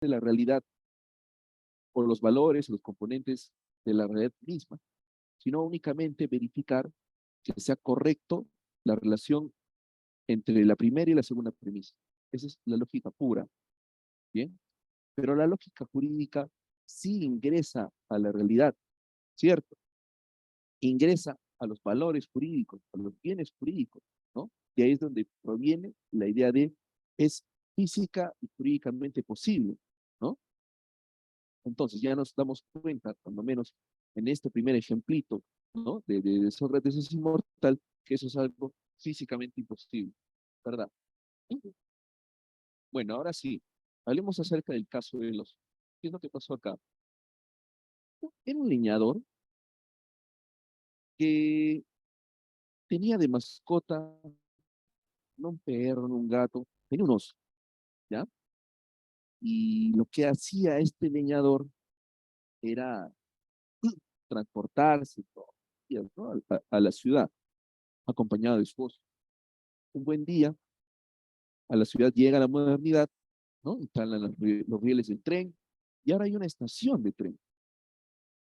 de la realidad o los valores o los componentes de la realidad misma, sino únicamente verificar que sea correcto la relación entre la primera y la segunda premisa. Esa es la lógica pura, ¿bien? Pero la lógica jurídica sí ingresa a la realidad, ¿cierto? Ingresa a los valores jurídicos, a los bienes jurídicos, ¿no? Y ahí es donde proviene la idea de es física y jurídicamente posible, ¿no? Entonces ya nos damos cuenta, cuando menos en este primer ejemplito, ¿no? De Sócrates es inmortal, que eso es algo físicamente imposible, ¿verdad? Bueno, ahora sí, hablemos acerca del caso de los. ¿Qué es lo que pasó acá? Era un leñador que tenía de mascota no un perro, no un gato, tenía un oso, ¿ya? Y lo que hacía este leñador era transportarse todos los días, ¿no? A la ciudad, acompañado de su oso. Un buen día, a la ciudad llega la modernidad, ¿no? Instalan los rieles del tren y ahora hay una estación de tren.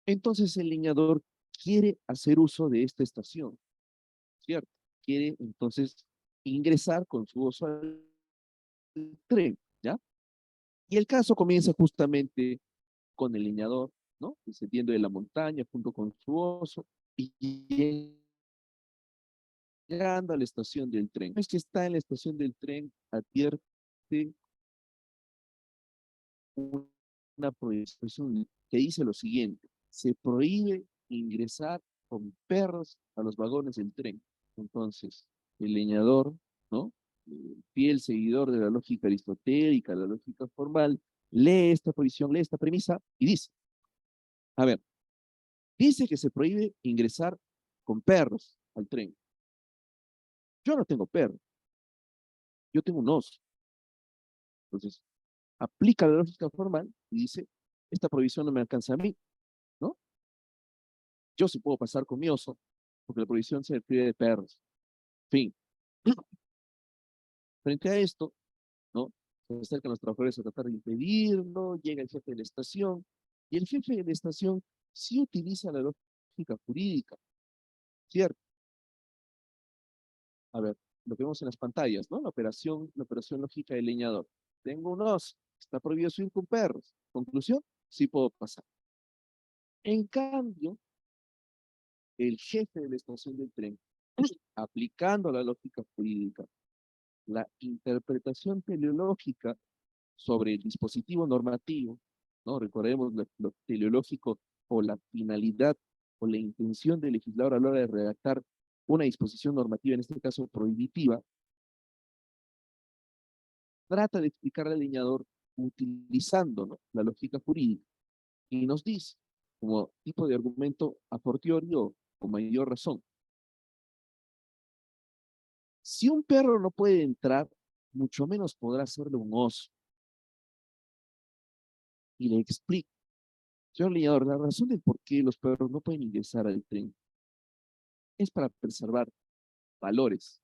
Entonces el leñador quiere hacer uso de esta estación, ¿cierto? Quiere entonces ingresar con su oso al tren, ¿ya? Y el caso comienza justamente con el leñador, ¿no? Descendiendo de la montaña junto con su oso y llegando a la estación del tren. Es que está en la estación del tren, advierte una prohibición que dice lo siguiente: se prohíbe ingresar con perros a los vagones del tren. Entonces, el leñador, ¿no? Fiel seguidor de la lógica aristotélica, la lógica formal, lee esta prohibición, lee esta premisa y dice, a ver, dice que se prohíbe ingresar con perros al tren. Yo no tengo perro, yo tengo un oso. Entonces, aplica la lógica formal y dice, esta prohibición no me alcanza a mí, ¿no? Yo sí puedo pasar con mi oso, porque la prohibición se refiere de perros. Fin. Frente a esto, ¿no? Se acercan los trabajadores a tratar de impedirlo, llega el jefe de la estación, y el jefe de la estación sí utiliza la lógica jurídica, ¿cierto? A ver, lo que vemos en las pantallas, ¿no? La operación lógica del leñador. Tengo un oso, está prohibido subir con perros. Conclusión, sí puedo pasar. En cambio, el jefe de la estación del tren, aplicando la lógica jurídica, la interpretación teleológica sobre el dispositivo normativo, ¿no? Recordemos lo teleológico o la finalidad o la intención del legislador a la hora de redactar una disposición normativa, en este caso prohibitiva, trata de explicar al leñador utilizando, ¿no? La lógica jurídica y nos dice, como tipo de argumento a fortiori o con mayor razón, si un perro no puede entrar, mucho menos podrá hacerlo un oso. Y le explico, señor leñador, la razón del por qué los perros no pueden ingresar al tren es para preservar valores,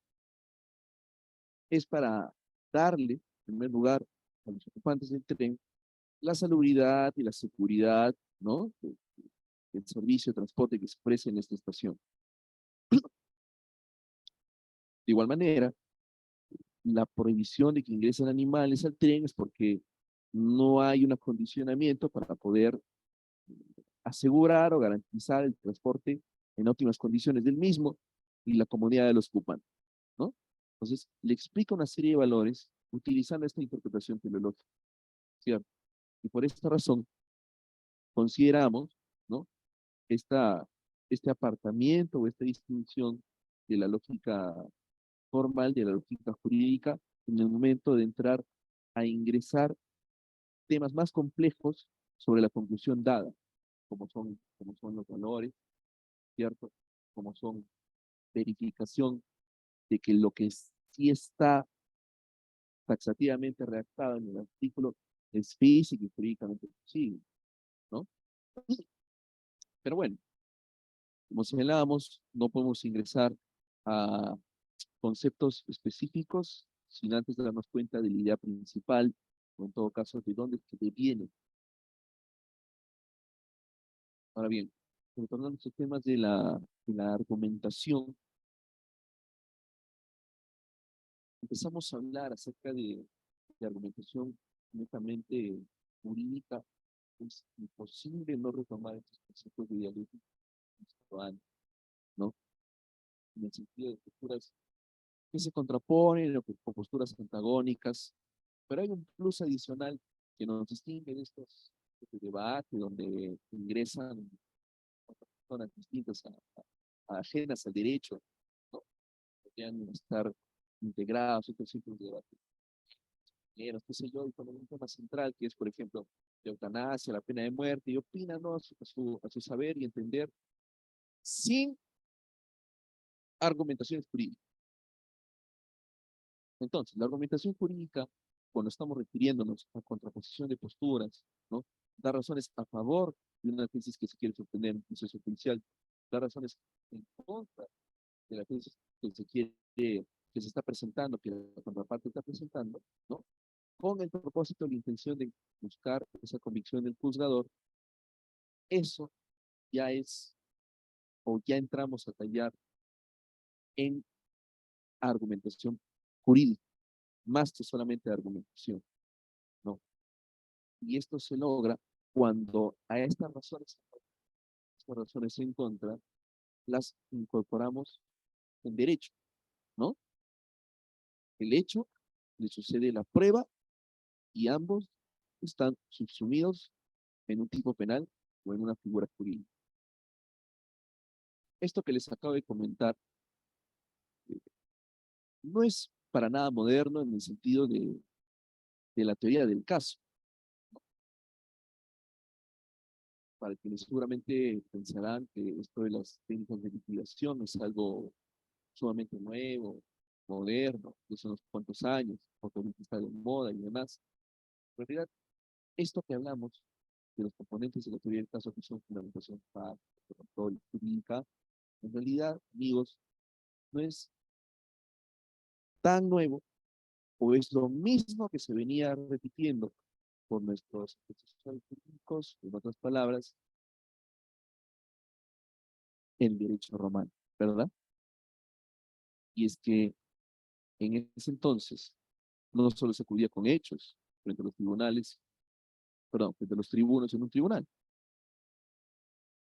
es para darle, en primer lugar, a los ocupantes del tren la salubridad y la seguridad, ¿no? El servicio de transporte que se ofrece en esta estación. De igual manera, la prohibición de que ingresen animales al tren es porque no hay un acondicionamiento para poder asegurar o garantizar el transporte en óptimas condiciones del mismo y la comodidad de los ocupantes, ¿no? Entonces, le explica una serie de valores utilizando esta interpretación teleológica, ¿cierto? Y por esta razón consideramos, ¿no? Esta, este apartamiento o esta distinción de la lógica formal, de la lógica jurídica, en el momento de entrar a ingresar temas más complejos sobre la conclusión dada, como son los valores, ¿cierto? Como son verificación de que lo que sí está taxativamente redactado en el artículo es físico y jurídicamente posible, ¿no? Pero bueno, como señalábamos, no podemos ingresar a conceptos específicos sin antes darnos cuenta de la idea principal o en todo caso, de dónde es que deviene. Ahora bien, retornando a estos temas de la argumentación, empezamos a hablar acerca de argumentación netamente jurídica. Es imposible no retomar estos conceptos de dialéctica antes, ¿no? En el sentido de posturas que se contraponen o posturas antagónicas, pero hay un plus adicional que nos distingue de estos debates donde ingresan personas distintas ajenas al derecho, ¿no? Podrían estar integrados otros círculos de debate, qué sé yo, y con un tema central que es, por ejemplo, la eutanasia, la pena de muerte, y opinan, ¿no? a su saber y entender, sin argumentaciones jurídicas. Entonces, la argumentación jurídica, cuando estamos refiriéndonos a contraposición de posturas, ¿no? Da razones a favor de una tesis que se quiere sostener en un proceso judicial, da razones en contra de la tesis que se está presentando, que la contraparte está presentando, ¿no? Con el propósito, la intención de buscar esa convicción del juzgador. Eso ya es, o ya entramos a tallar en argumentación jurídica, más que solamente argumentación, ¿no? Y esto se logra cuando a estas razones en contra, las incorporamos en derecho, ¿no? El hecho le sucede la prueba y ambos están subsumidos en un tipo penal o en una figura jurídica. Esto que les acabo de comentar eh, no es para nada moderno en el sentido de la teoría del caso. Para quienes seguramente pensarán que esto de las técnicas de liquidación es algo sumamente nuevo, moderno, de hace unos cuantos años, porque ahorita está de moda y demás. En realidad, esto que hablamos de los componentes de la teoría del caso que son fundamentación fáctica, control, jurídica, en realidad, amigos, no es tan nuevo o es lo mismo que se venía repitiendo por nuestros profesores jurídicos, en otras palabras, el derecho romano, ¿verdad? Y es que en ese entonces no solo se acudía con hechos frente a los tribunales, perdón, frente a los tribunos en un tribunal,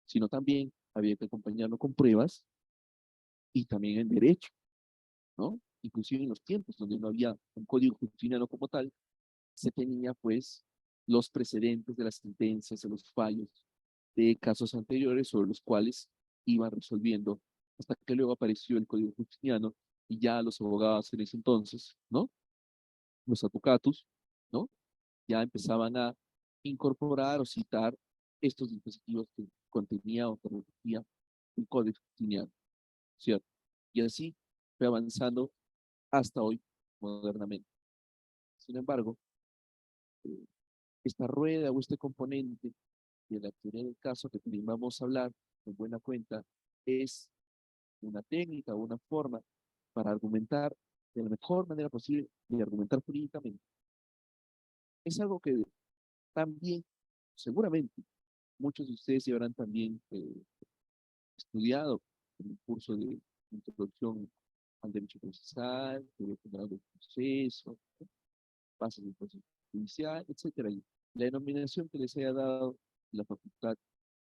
sino también había que acompañarlo con pruebas y también en derecho, ¿no? Inclusive en los tiempos donde no había un código justiniano como tal, se tenía pues los precedentes de las sentencias, de los fallos de casos anteriores sobre los cuales iban resolviendo hasta que luego apareció el código justiniano y ya los abogados en ese entonces, ¿no? Los advocatus, ¿no? Ya empezaban a incorporar o citar estos dispositivos que contenía o que recogía el código justiniano, ¿cierto? Y así fue avanzando hasta hoy modernamente. Sin embargo, eh, esta rueda o este componente de la teoría del caso que también vamos a hablar en buena cuenta es una técnica o una forma para argumentar de la mejor manera posible y argumentar jurídicamente. Es algo que también, seguramente, muchos de ustedes ya habrán también estudiado en el curso de introducción al derecho procesal, derecho general del proceso, bases del proceso judicial, etcétera. Y la denominación que les haya dado la facultad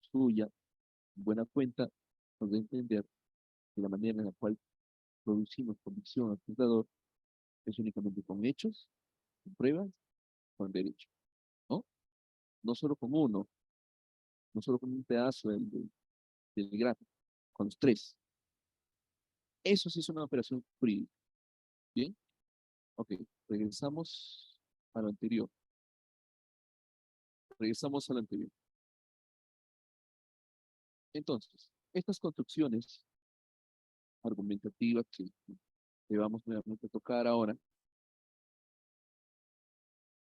suya, en buena cuenta, nos da a entender que la manera en la cual producimos convicción al juzgador es únicamente con hechos, con pruebas, con derecho, ¿no? No solo con uno, no solo con un pedazo del gráfico, con los tres. Eso sí es una operación jurídica. ¿Bien? Ok, regresamos a lo anterior. Regresamos a lo anterior. Entonces, estas construcciones argumentativas que vamos nuevamente a tocar ahora,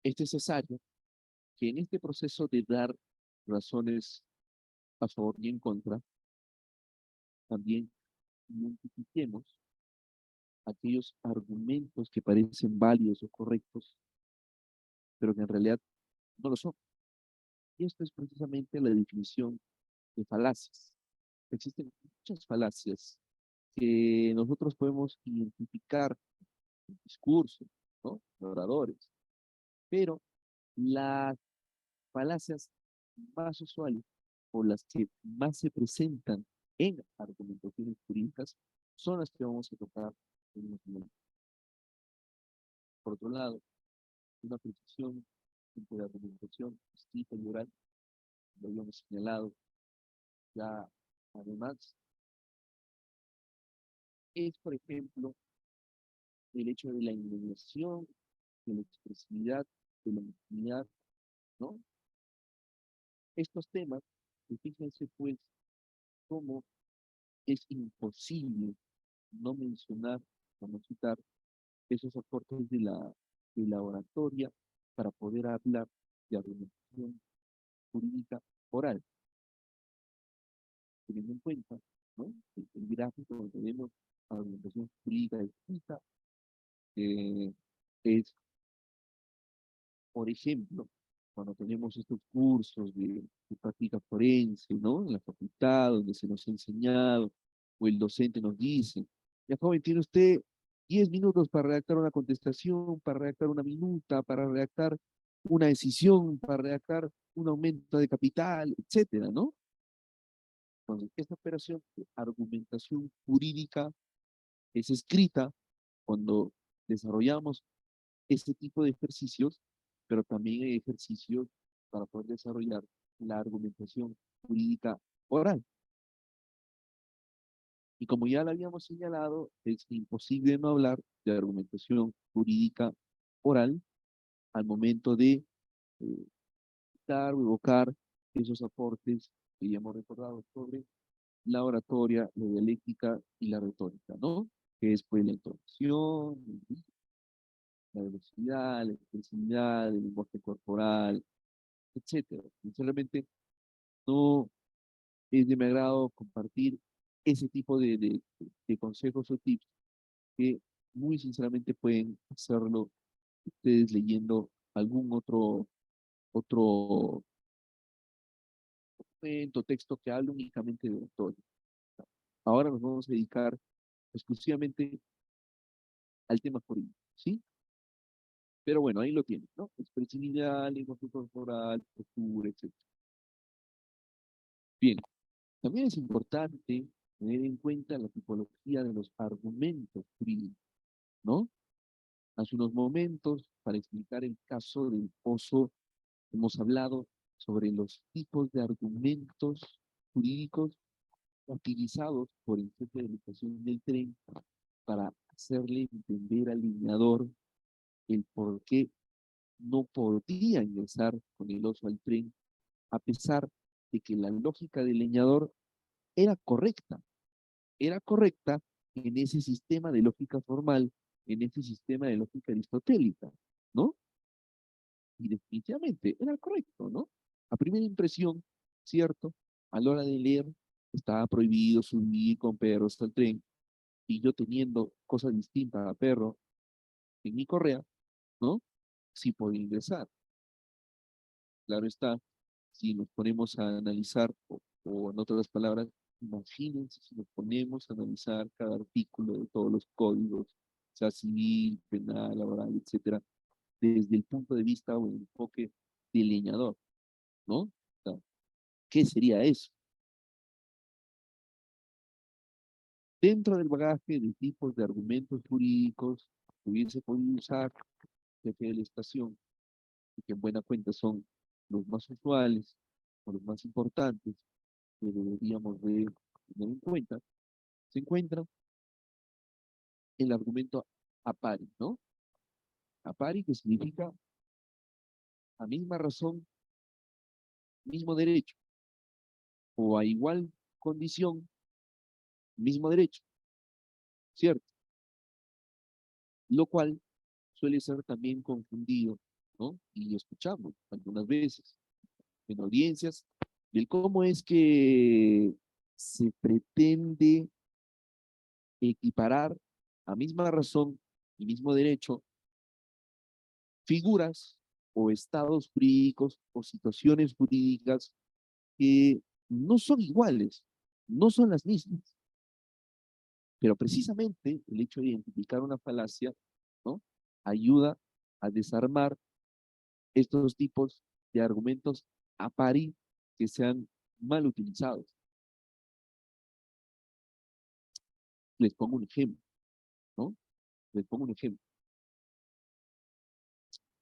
es necesario que en este proceso de dar razones a favor y en contra, también identifiquemos aquellos argumentos que parecen válidos o correctos pero que en realidad no lo son. Y esto es precisamente la definición de falacias. Existen muchas falacias que nosotros podemos identificar en discursos, ¿no? De oradores, pero las falacias más usuales o las que más se presentan en argumentaciones jurídicas son las que vamos a tocar en unos momentos. Por otro lado, una precisión de argumentación escrita y oral, lo habíamos señalado ya además, es, por ejemplo, el hecho de la indignación, de la expresividad, de la intimidad, ¿no? Estos temas, y fíjense pues cómo es imposible no mencionar o no citar esos aportes de la oratoria para poder hablar de argumentación jurídica oral, teniendo en cuenta, ¿no? El gráfico donde vemos argumentación jurídica escrita es, por ejemplo, cuando tenemos estos cursos de práctica forense, ¿no? En la facultad, donde se nos ha enseñado, o el docente nos dice, ya joven, tiene usted 10 minutos para redactar una contestación, para redactar una minuta, para redactar una decisión, para redactar un aumento de capital, etcétera, ¿no? Entonces, esta operación de argumentación jurídica es escrita cuando desarrollamos este tipo de ejercicios, pero también hay ejercicios para poder desarrollar la argumentación jurídica oral. Y como ya lo habíamos señalado, es imposible no hablar de argumentación jurídica oral al momento de dar o evocar esos aportes que ya hemos recordado sobre la oratoria, la dialéctica y la retórica, ¿no? Que es pues la entonación, la velocidad, la expresividad, el lenguaje corporal, etcétera. Sinceramente, no es de mi agrado compartir ese tipo de consejos o tips que muy sinceramente pueden hacerlo ustedes leyendo algún otro documento, texto que hable únicamente de oratoria. Ahora nos vamos a dedicar exclusivamente al tema jurídico, ¿sí? Pero bueno, ahí lo tienen, ¿no? Expresividad, lenguaje corporal, postura, etc. Bien, también es importante tener en cuenta la tipología de los argumentos jurídicos, ¿no? Hace unos momentos, para explicar el caso del pozo, hemos hablado sobre los tipos de argumentos jurídicos utilizados por el jefe de la estación del tren para hacerle entender al lineador el por qué no podía ingresar con el oso al tren, a pesar de que la lógica del leñador era correcta en ese sistema de lógica formal, en ese sistema de lógica aristotélica, ¿no? Y definitivamente era correcto, ¿no? A primera impresión, ¿cierto? A la hora de leer, estaba prohibido subir con perros al tren, y yo teniendo cosas distintas a perro en mi correa, ¿no? Sí podía ingresar. Claro está, si nos ponemos a analizar, o en otras palabras, imagínense si nos ponemos a analizar cada artículo de todos los códigos, sea civil, penal, laboral, etcétera, desde el punto de vista o el enfoque del leñador, ¿no? O sea, ¿qué sería eso? Dentro del bagaje de tipos de argumentos jurídicos que hubiese podido usar el jefe de la estación, y que en buena cuenta son los más usuales o los más importantes que deberíamos de tener en cuenta, se encuentra el argumento a pari, ¿no? A pari, que significa a misma razón, mismo derecho, o a igual condición, mismo derecho, ¿cierto? Lo cual suele ser también confundido, ¿no? Y escuchamos algunas veces en audiencias del cómo es que se pretende equiparar a misma razón y mismo derecho figuras o estados jurídicos o situaciones jurídicas que no son iguales, no son las mismas. Pero precisamente el hecho de identificar una falacia, ¿no? Ayuda a desarmar estos tipos de argumentos a pari que sean mal utilizados. Les pongo un ejemplo, ¿no? Les pongo un ejemplo.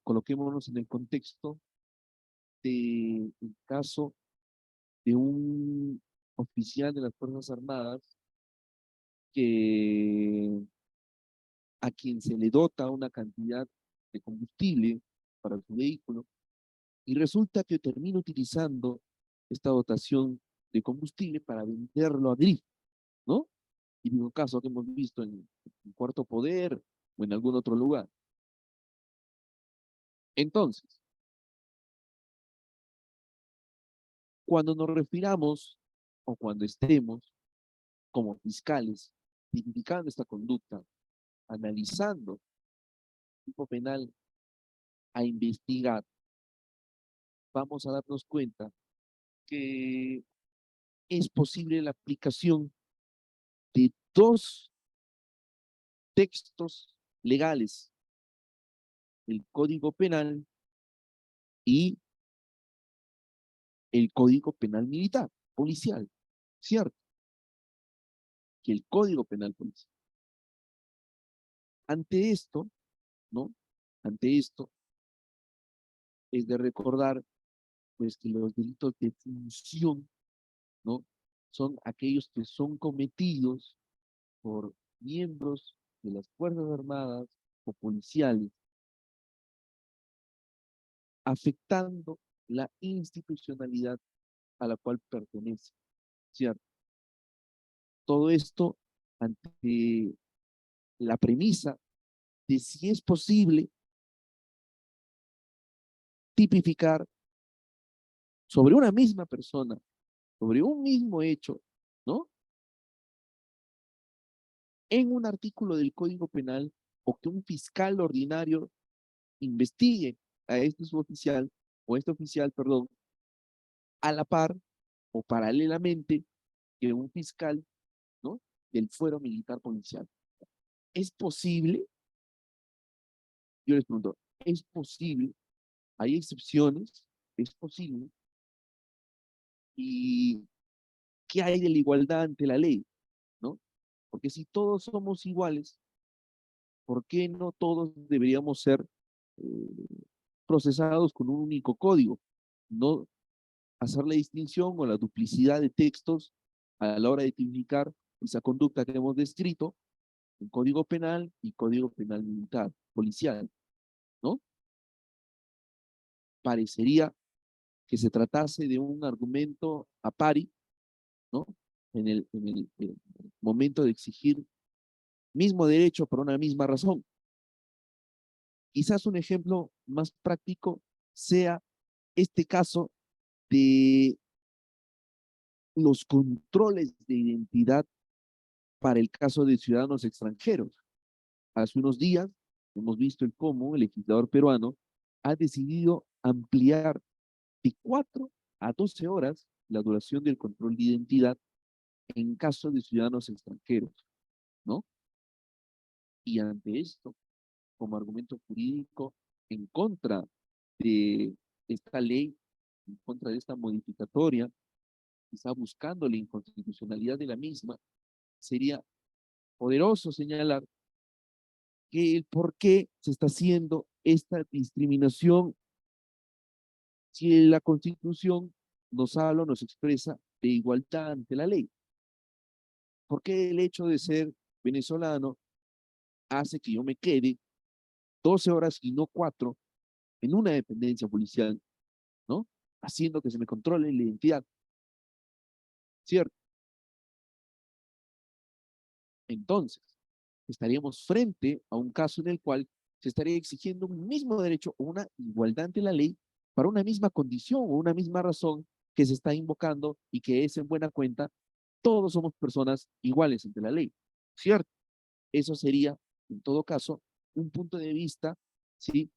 Coloquémonos en el contexto del caso de un oficial de las Fuerzas Armadas que a quien se le dota una cantidad de combustible para su vehículo y resulta que termina utilizando esta dotación de combustible para venderlo a Drift, ¿no? Típico caso que hemos visto en Cuarto Poder o en algún otro lugar. Entonces, cuando nos refiramos o cuando estemos como fiscales identificando esta conducta, analizando el tipo penal a investigar, vamos a darnos cuenta que es posible la aplicación de dos textos legales, el Código Penal y el Código Penal Militar, policial, ¿cierto? Que el Código Penal policial. Ante esto, ¿no? Ante esto, es de recordar, pues, que los delitos de función, ¿no? Son aquellos que son cometidos por miembros de las Fuerzas Armadas o policiales, afectando la institucionalidad a la cual pertenece, ¿cierto? Todo esto ante la premisa de si es posible tipificar sobre una misma persona, sobre un mismo hecho, ¿no? En un artículo del Código Penal o que un fiscal ordinario investigue a este suboficial o este oficial, perdón, a la par o paralelamente que un fiscal, ¿no? Del fuero militar policial. ¿Es posible? Yo les pregunto, ¿es posible? ¿Hay excepciones? ¿Es posible? ¿Y qué hay de la igualdad ante la ley? ¿No? Porque si todos somos iguales, ¿por qué no todos deberíamos ser procesados con un único código? No hacer la distinción o la duplicidad de textos a la hora de tipificar esa conducta que hemos descrito en Código Penal y Código Penal Militar, policial, ¿no? Parecería que se tratase de un argumento a pari, ¿no? En el momento de exigir mismo derecho por una misma razón. Quizás un ejemplo más práctico sea este caso de los controles de identidad para el caso de ciudadanos extranjeros. Hace unos días hemos visto el cómo el legislador peruano ha decidido ampliar de 4 a 12 horas la duración del control de identidad en caso de ciudadanos extranjeros, ¿no? Y ante esto, como argumento jurídico en contra de esta ley, en contra de esta modificatoria, quizá buscando la inconstitucionalidad de la misma, sería poderoso señalar que el por qué se está haciendo esta discriminación si la Constitución nos habla o nos expresa de igualdad ante la ley. ¿Por qué el hecho de ser venezolano hace que yo me quede 12 horas y no 4 en una dependencia policial, ¿no? Haciendo que se me controle la identidad, ¿cierto? Entonces, estaríamos frente a un caso en el cual se estaría exigiendo un mismo derecho o una igualdad ante la ley para una misma condición o una misma razón que se está invocando y que es en buena cuenta, todos somos personas iguales ante la ley, ¿cierto? Eso sería, en todo caso, un punto de vista, ¿sí?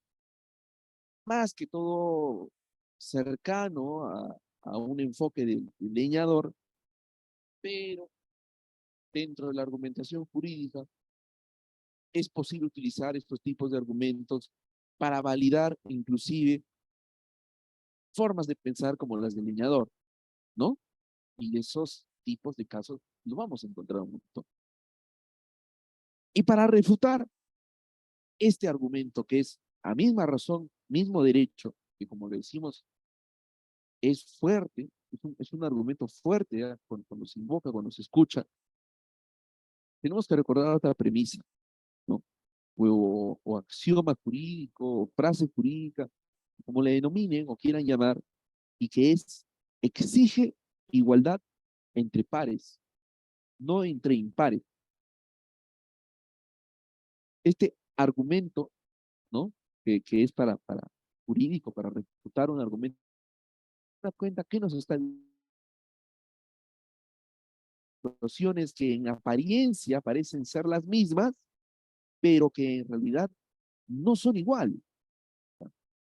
más que todo cercano a un enfoque del leñador, pero dentro de la argumentación jurídica es posible utilizar estos tipos de argumentos para validar inclusive formas de pensar como las del leñador, ¿no? Y esos tipos de casos lo vamos a encontrar un montón. Y para refutar este argumento que es a misma razón, mismo derecho, que como le decimos, es fuerte, es un argumento fuerte, ¿eh? Cuando se invoca, cuando se escucha, tenemos que recordar otra premisa, ¿no? O axioma jurídico, o frase jurídica, como le denominen o quieran llamar, y que es, exige igualdad entre pares, no entre impares. Este argumento, ¿no? Que es para jurídico, para refutar un argumento, da cuenta que nos está situaciones que en apariencia parecen ser las mismas, pero que en realidad no son iguales.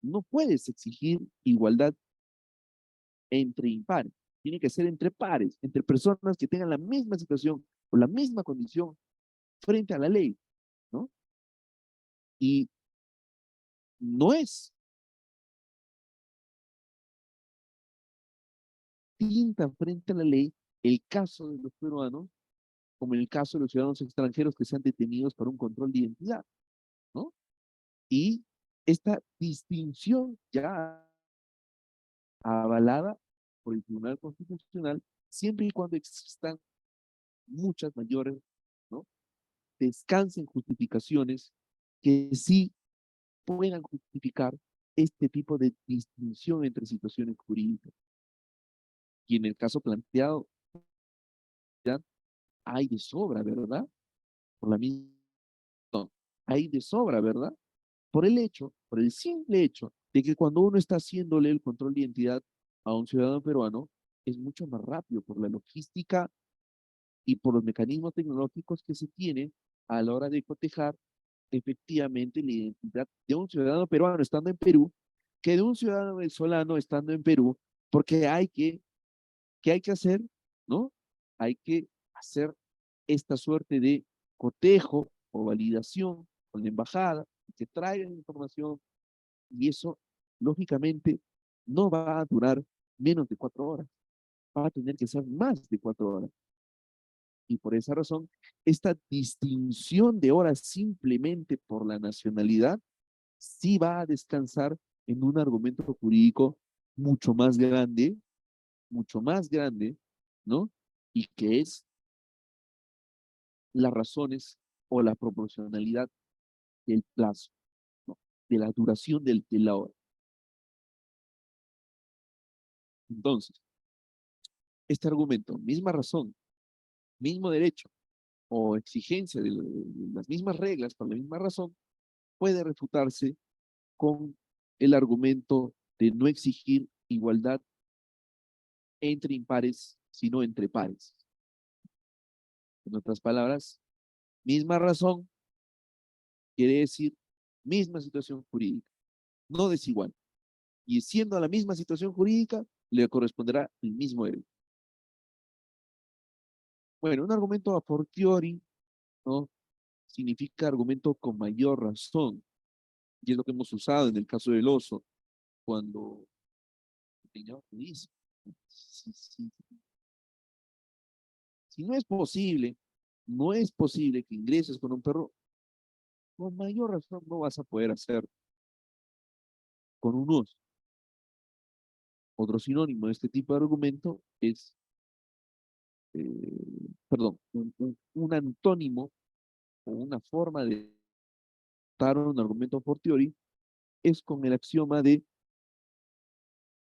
No puedes exigir igualdad entre impares. Tiene que ser entre pares, entre personas que tengan la misma situación o la misma condición frente a la ley, ¿no? Y no es tinta frente a la ley el caso de los peruanos como en el caso de los ciudadanos extranjeros que sean detenidos por un control de identidad, ¿no? Y esta distinción ya avalada por el Tribunal Constitucional, siempre y cuando existan muchas mayores, ¿no? Descansen justificaciones que sí puedan justificar este tipo de distinción entre situaciones jurídicas. Y en el caso planteado, ya hay de sobra, ¿verdad? Por la misma, no, hay de sobra, ¿verdad? Por el simple hecho de que cuando uno está haciéndole el control de identidad a un ciudadano peruano, es mucho más rápido por la logística y por los mecanismos tecnológicos que se tienen a la hora de cotejar efectivamente la identidad de un ciudadano peruano estando en Perú que de un ciudadano venezolano estando en Perú, porque ¿qué hay que hacer? ¿No? Hay que hacer esta suerte de cotejo o validación con la embajada, que traigan información y eso, lógicamente, no va a durar menos de 4 horas, va a tener que ser más de 4 horas. Y por esa razón, esta distinción de horas simplemente por la nacionalidad sí va a descansar en un argumento jurídico mucho más grande, ¿no? Y que es las razones o la proporcionalidad del plazo, ¿no? De la duración de la hora. Entonces, este argumento, misma razón, mismo derecho o exigencia de las mismas reglas por la misma razón, puede refutarse con el argumento de no exigir igualdad entre impares, sino entre pares. En otras palabras, misma razón quiere decir misma situación jurídica, no desigual. Y siendo la misma situación jurídica, le corresponderá el mismo derecho. Bueno, un argumento a fortiori, ¿no? Significa argumento con mayor razón, y es lo que hemos usado en el caso del oso, cuando el señor dice, si, si, si no es posible, no es posible que ingreses con un perro, con mayor razón no vas a poder hacer con un oso. Otro sinónimo de este tipo de argumento es, perdón, un antónimo o una forma de dar un argumento a fortiori es con el axioma de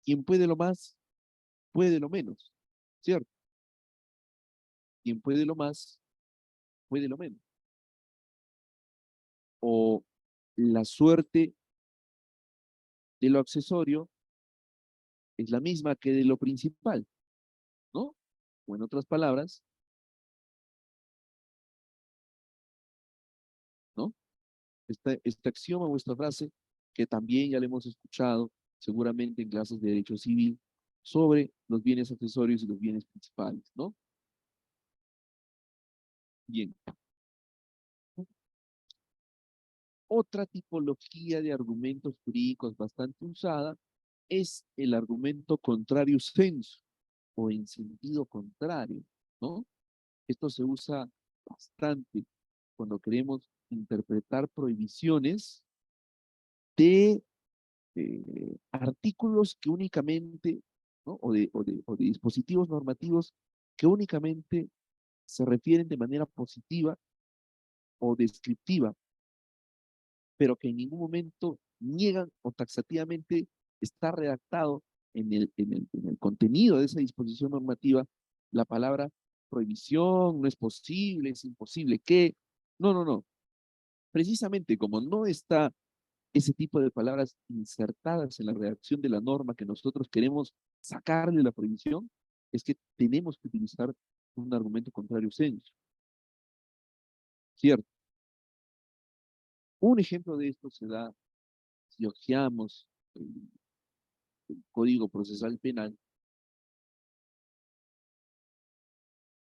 quien puede lo más, puede lo menos, ¿cierto? Quien puede lo más, puede lo menos. O la suerte de lo accesorio es la misma que de lo principal, ¿no? O en otras palabras, ¿no? Este axioma o esta frase que también ya lo hemos escuchado seguramente en clases de derecho civil sobre los bienes accesorios y los bienes principales, ¿no? Bien. Otra tipología de argumentos jurídicos bastante usada es el argumento contrario sensu o en sentido contrario, ¿no? Esto se usa bastante cuando queremos interpretar prohibiciones de artículos que únicamente, ¿no? O de dispositivos normativos que únicamente se refieren de manera positiva o descriptiva, pero que en ningún momento niegan o taxativamente está redactado en el contenido de esa disposición normativa la palabra prohibición, no es posible, es imposible, que, no, no, no. Precisamente como no está ese tipo de palabras insertadas en la redacción de la norma que nosotros queremos sacarle la prohibición, es que tenemos que utilizar un argumento contrario sensu, ¿cierto? Un ejemplo de esto se da si hojeamos el Código Procesal Penal,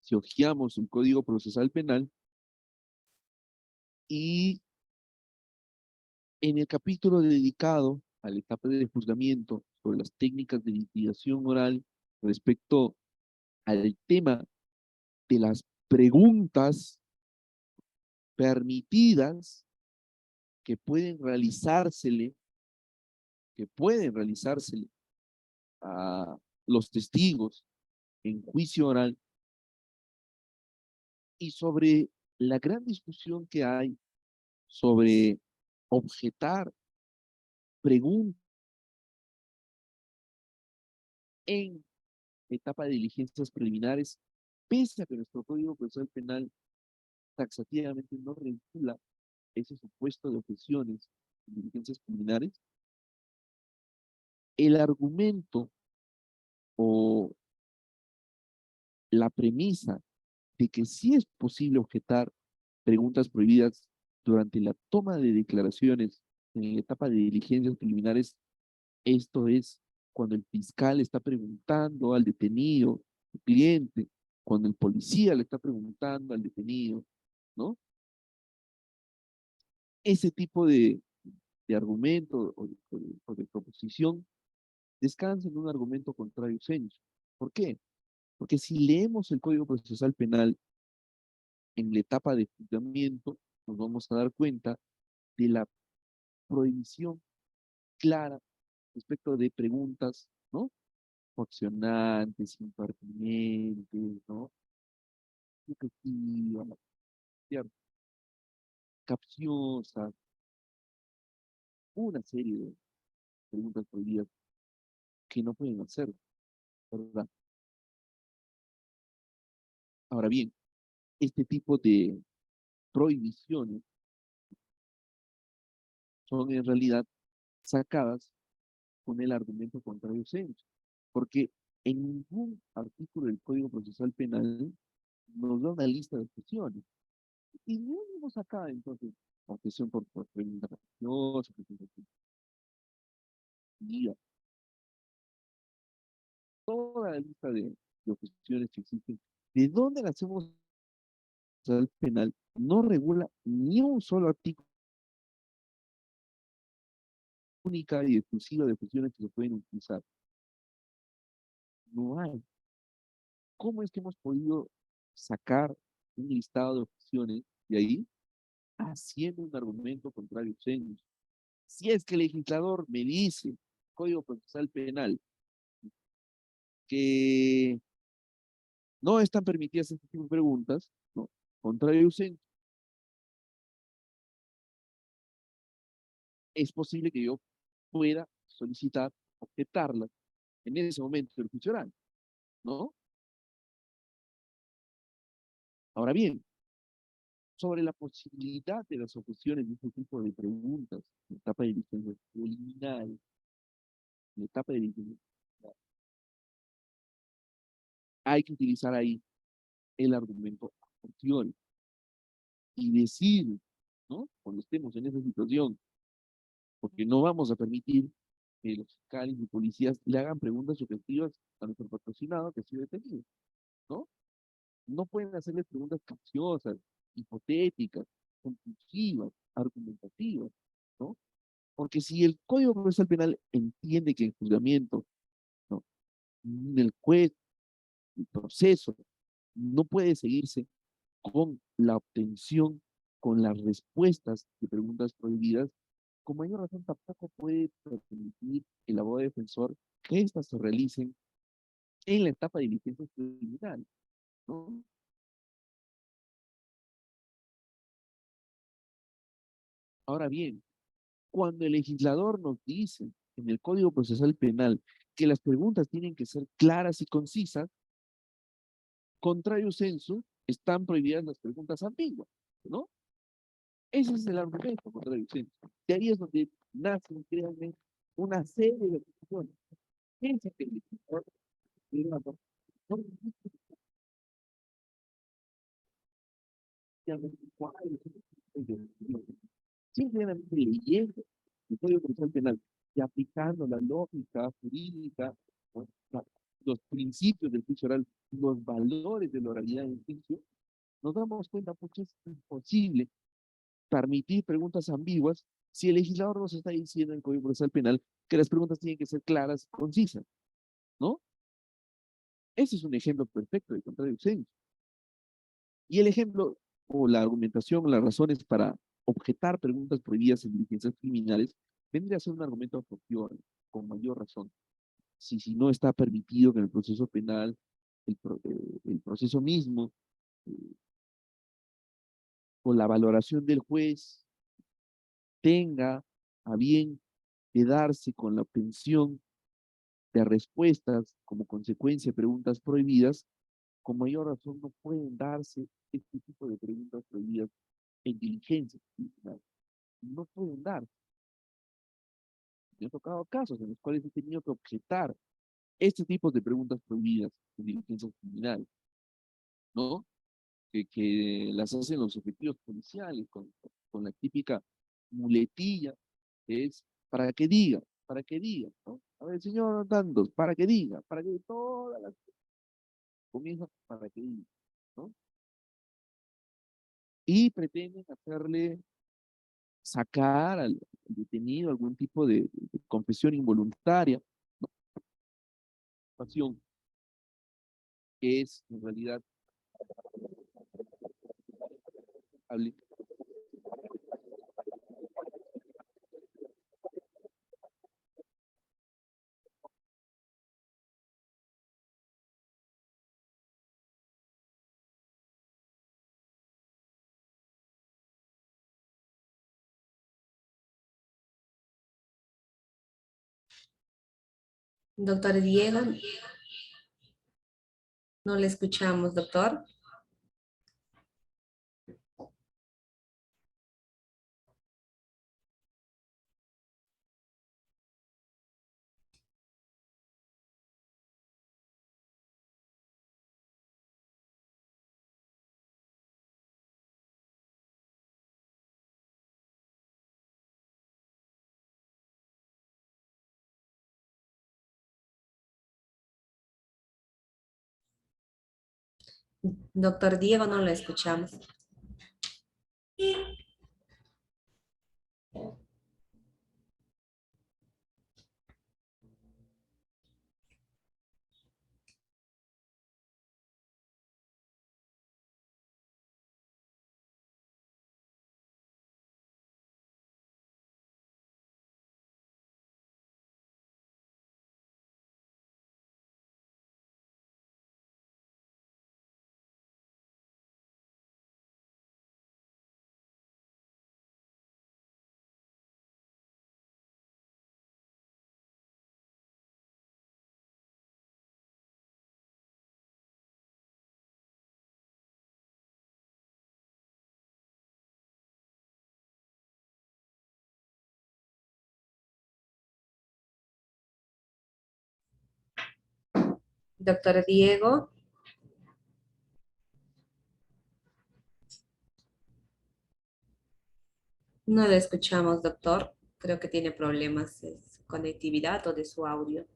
si hojeamos el Código Procesal Penal y en el capítulo dedicado a la etapa de juzgamiento sobre las técnicas de litigación oral respecto al tema de las preguntas permitidas que pueden realizársele, que pueden realizársele a los testigos en juicio oral y sobre la gran discusión que hay sobre objetar preguntas en etapa de diligencias preliminares, pese a que nuestro Código Procesal Penal taxativamente no regula ese supuesto de objeciones en diligencias preliminares, el argumento o la premisa de que sí es posible objetar preguntas prohibidas durante la toma de declaraciones en la etapa de diligencias preliminares, esto es cuando el fiscal está preguntando al detenido, al cliente, cuando el policía le está preguntando al detenido, ¿no? Ese tipo de argumento o de proposición descansa en un argumento contrario sensu. ¿Por qué? Porque si leemos el Código Procesal Penal en la etapa de juzgamiento, nos vamos a dar cuenta de la prohibición clara respecto de preguntas, ¿no? Opcionantes, impertinentes, ¿no? Subjetivas, ¿cierto? Capciosas, una serie de preguntas prohibidas que no pueden hacer, ¿verdad? Ahora bien, este tipo de prohibiciones son en realidad sacadas con el argumento contrario sensu, porque en ningún artículo del Código Procesal Penal nos da una lista de objeciones. Y no vemos acá, entonces, objeción por pregunta capciosa, objeción por mentira, toda la lista de objeciones que existen. ¿De dónde la hacemos el penal? No regula ni un solo artículo única y exclusiva de objeciones que se pueden utilizar. No hay. ¿Cómo es que hemos podido sacar un listado de opciones de ahí haciendo un argumento contrario sensu? Si es que el legislador me dice, Código Procesal Penal, que no están permitidas este tipo de preguntas, ¿no? Contrario sensu, es posible que yo pueda solicitar objetarlas en ese momento del juicio oral, ¿no? Ahora bien, sobre la posibilidad de las objeciones de este tipo de preguntas en etapa de diligencia preliminar, en etapa de diligencia, hay que utilizar ahí el argumento a fortiori y decir, ¿no? Cuando estemos en esa situación, porque no vamos a permitir que los fiscales y policías le hagan preguntas subjetivas a nuestro patrocinado que ha sido detenido, ¿no? No pueden hacerle preguntas capciosas, hipotéticas, conclusivas, argumentativas, ¿no? Porque si el Código Procesal Penal entiende que el juzgamiento, ¿no? El juez, el proceso, no puede seguirse con la obtención, con las respuestas de preguntas prohibidas, con mayor razón tampoco puede permitir el abogado defensor que éstas se realicen en la etapa de diligencia criminal, ¿no? Ahora bien, cuando el legislador nos dice en el Código Procesal Penal que las preguntas tienen que ser claras y concisas, contrario censo, están prohibidas las preguntas ambiguas, ¿no? Ese es el argumento contrario censo. De ahí es donde nacen, créanme, una serie de cuestiones. Piensa que el legislador tiene una simplemente leyendo el Código Procesal Penal y aplicando la lógica jurídica, ¿no? Los principios del juicio oral, los valores de la oralidad en juicio, nos damos cuenta porque es imposible permitir preguntas ambiguas si el legislador nos está diciendo en el Código Procesal Penal que las preguntas tienen que ser claras, concisas, ¿no? Ese es un ejemplo perfecto de contradicción. Y el ejemplo o la argumentación, las razones para objetar preguntas prohibidas en diligencias criminales, vendría a ser un argumento a fortiori, con mayor razón. Si no está permitido que en el proceso penal, el proceso mismo, eh, o la valoración del juez, tenga a bien quedarse con la obtención de respuestas como consecuencia de preguntas prohibidas, con mayor razón no pueden darse este tipo de preguntas prohibidas en diligencias criminales. No pueden dar. Me han tocado casos en los cuales he tenido que objetar este tipo de preguntas prohibidas en diligencias criminales, ¿no? Que las hacen los efectivos policiales con la típica muletilla, que es para que diga, ¿no? A ver, señor Dandos, para que todas las comienzan para que diga, ¿no? Y pretenden hacerle sacar al detenido algún tipo de confesión involuntaria, ¿no? Pasión, que es en realidad hable. Doctor Diego, no le escuchamos, doctor. Doctor Diego, no le escuchamos. Doctor Diego, no le escuchamos, doctor. Creo que tiene problemas de su conectividad o de su audio.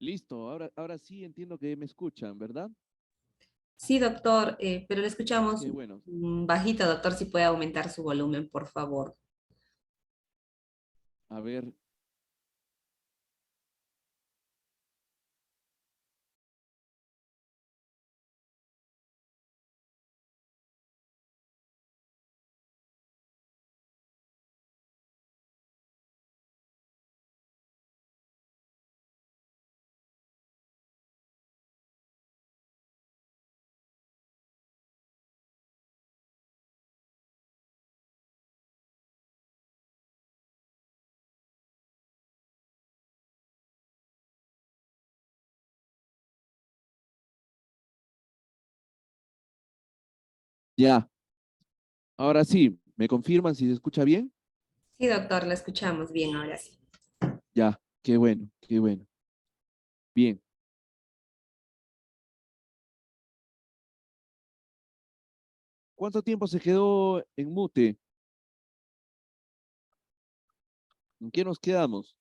Listo, ahora sí entiendo que me escuchan, ¿verdad? Sí, doctor, pero le escuchamos Qué bueno. bajito, doctor, si puede aumentar su volumen, por favor. A ver, ya, ahora sí, ¿me confirman si se escucha bien? Sí, doctor, la escuchamos bien ahora sí. Ya, qué bueno, qué bueno. Bien, ¿cuánto tiempo se quedó en mute? ¿En qué nos quedamos?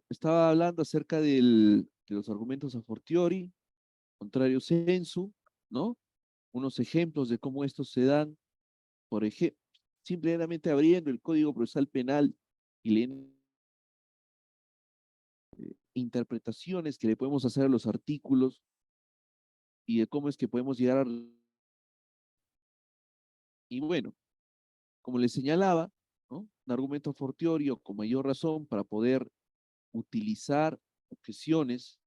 Estaba hablando acerca de los argumentos a fortiori, contrario sensu, ¿no? Unos ejemplos de cómo estos se dan, por ejemplo, simplemente abriendo el Código Procesal Penal y leyendo interpretaciones que le podemos hacer a los artículos y de cómo es que podemos llegar a... Y bueno, como les señalaba, ¿no? Un argumento a fortiori o con mayor razón para poder utilizar objeciones,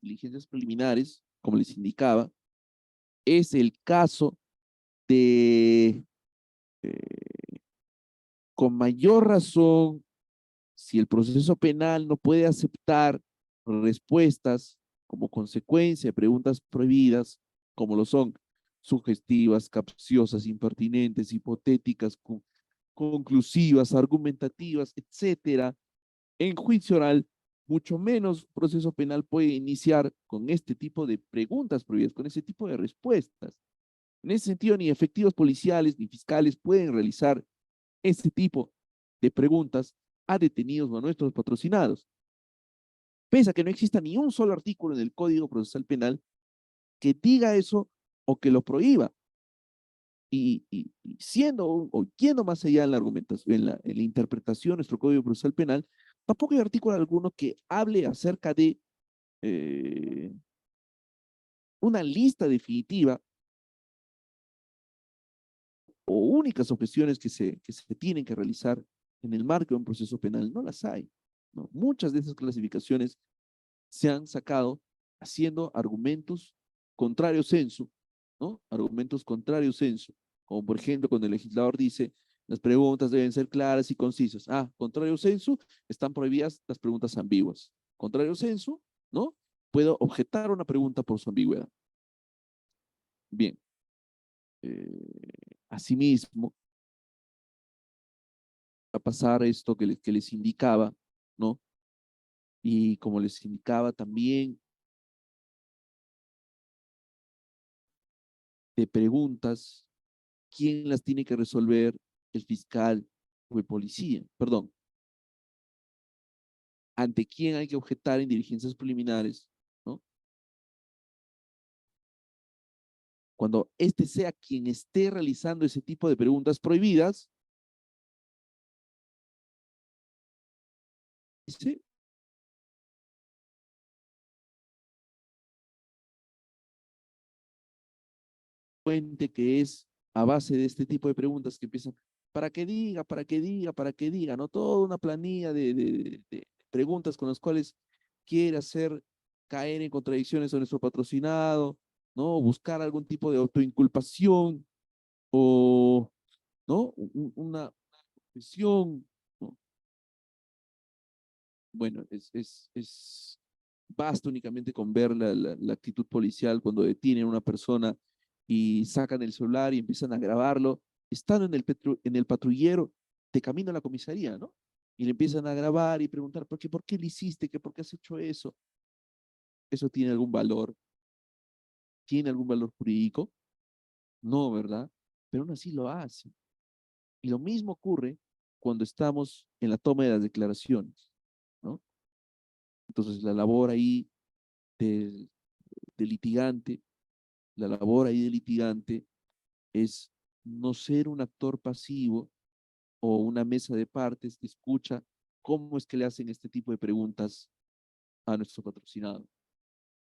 diligencias preliminares, como les indicaba, es el caso de, con mayor razón, si el proceso penal no puede aceptar respuestas como consecuencia de preguntas prohibidas, como lo son sugestivas, capciosas, impertinentes, hipotéticas, conclusivas, argumentativas, etcétera, en juicio oral, mucho menos proceso penal puede iniciar con este tipo de preguntas prohibidas, con ese tipo de respuestas. En ese sentido, ni efectivos policiales ni fiscales pueden realizar este tipo de preguntas a detenidos o a nuestros patrocinados. Pese a que no exista ni un solo artículo en el Código Procesal Penal que diga eso o que lo prohíba. Y siendo o yendo más allá en la argumentación, en la interpretación de nuestro Código Procesal Penal, tampoco hay artículo alguno que hable acerca de eh, una lista definitiva o únicas objeciones que se tienen que realizar en el marco de un proceso penal. No las hay. ¿No? Muchas de esas clasificaciones se han sacado haciendo argumentos contrarios censo, ¿no? Argumentos contrarios censo, como por ejemplo cuando el legislador dice las preguntas deben ser claras y concisas. Ah, contrario censo, están prohibidas las preguntas ambiguas. Contrario censo, ¿no? Puedo objetar una pregunta por su ambigüedad. Bien. Asimismo, va a pasar esto que les indicaba, ¿no? Y como les indicaba también, de preguntas, ¿quién las tiene que resolver? El fiscal o el policía, perdón. ¿Ante quién hay que objetar en diligencias preliminares? ¿No? Cuando este sea quien esté realizando ese tipo de preguntas prohibidas, dice, fuente que es a base de este tipo de preguntas que empiezan, para que diga, para que diga, para que diga, ¿no? Toda una planilla de preguntas con las cuales quiere hacer caer en contradicciones a nuestro patrocinado, ¿no? Buscar algún tipo de autoinculpación o, ¿no? Una confesión, ¿no? Bueno, basta únicamente con ver la actitud policial cuando detienen a una persona y sacan el celular y empiezan a grabarlo, estando en el patrullero de camino a la comisaría, ¿no? Y le empiezan a grabar y preguntar, por qué lo hiciste? ¿Por qué has hecho eso? ¿Eso tiene algún valor? ¿Tiene algún valor jurídico? No, ¿verdad? Pero aún así lo hace. Y lo mismo ocurre cuando estamos en la toma de las declaraciones, ¿no? Entonces, la labor ahí del, del litigante, la labor ahí del litigante es no ser un actor pasivo o una mesa de partes que escucha cómo es que le hacen este tipo de preguntas a nuestro patrocinado.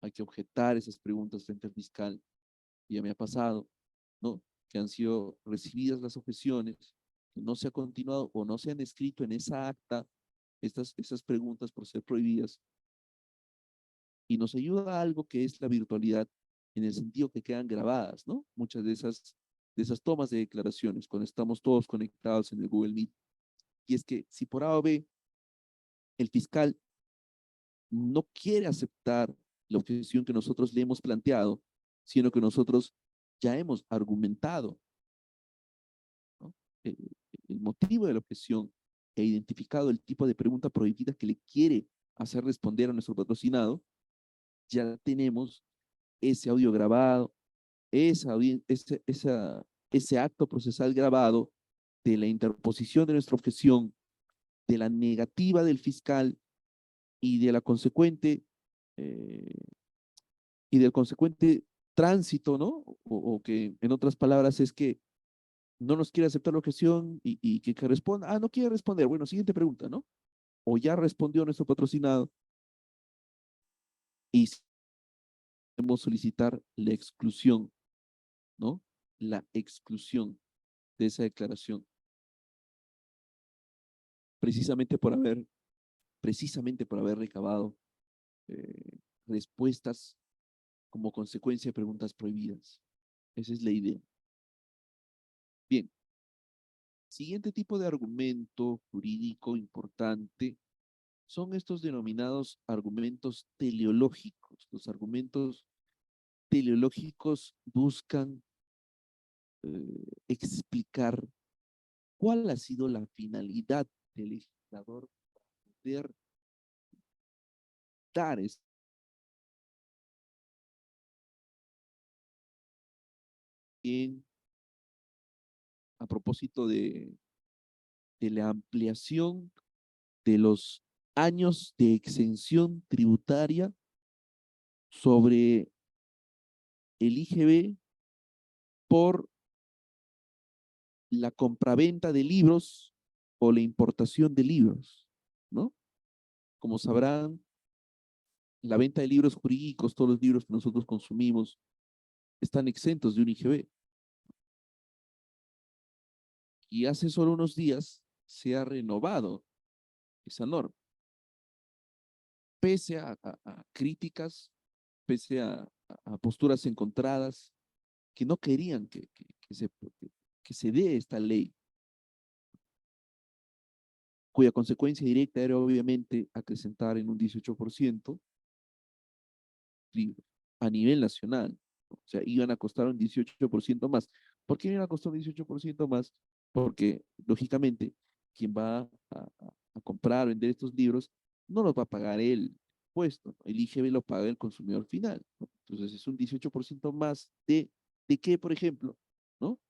Hay que objetar esas preguntas frente al fiscal. Y ya me ha pasado, ¿no? Que han sido recibidas las objeciones, que no se ha continuado o no se han escrito en esa acta estas preguntas por ser prohibidas. Y nos ayuda a algo que es la virtualidad, en el sentido que quedan grabadas, ¿no? Muchas de esas tomas de declaraciones, cuando estamos todos conectados en el Google Meet. Y es que si por A o B el fiscal no quiere aceptar la objeción que nosotros le hemos planteado, sino que nosotros ya hemos argumentado, ¿no? el, el motivo de la objeción e identificado el tipo de pregunta prohibida que le quiere hacer responder a nuestro patrocinado, ya tenemos ese audio grabado, ese acto procesal grabado de la interposición de nuestra objeción, de la negativa del fiscal y de la consecuente eh, y del consecuente tránsito, ¿no? O que en otras palabras es que no nos quiere aceptar la objeción y que responda, no quiere responder. Bueno, siguiente pregunta, ¿no? O ya respondió nuestro patrocinado y podemos solicitar la exclusión, ¿no? La exclusión de esa declaración, precisamente por haber, precisamente por haber recabado respuestas como consecuencia de preguntas prohibidas. Esa es la idea. Bien, siguiente tipo de argumento jurídico importante son estos denominados argumentos teleológicos. Los argumentos teleológicos buscan explicar cuál ha sido la finalidad del legislador para poder dar en, a propósito de la ampliación de los años de exención tributaria sobre el IGB por la compraventa de libros o la importación de libros, ¿no? Como sabrán, la venta de libros jurídicos, todos los libros que nosotros consumimos, están exentos de un IGB. Y hace solo unos días se ha renovado esa norma, pese a críticas, pese a posturas encontradas, que no querían que se dé esta ley, cuya consecuencia directa era obviamente acrecentar en un 18% libros a nivel nacional. O sea, iban a costar un 18% más. ¿Por qué iban a costar un 18% más? Porque, lógicamente, quien va a comprar o vender estos libros no los va a pagar el impuesto, ¿no? El IGB lo paga el consumidor final, ¿no? Entonces, es un 18% más ¿de qué, por ejemplo? ¿No?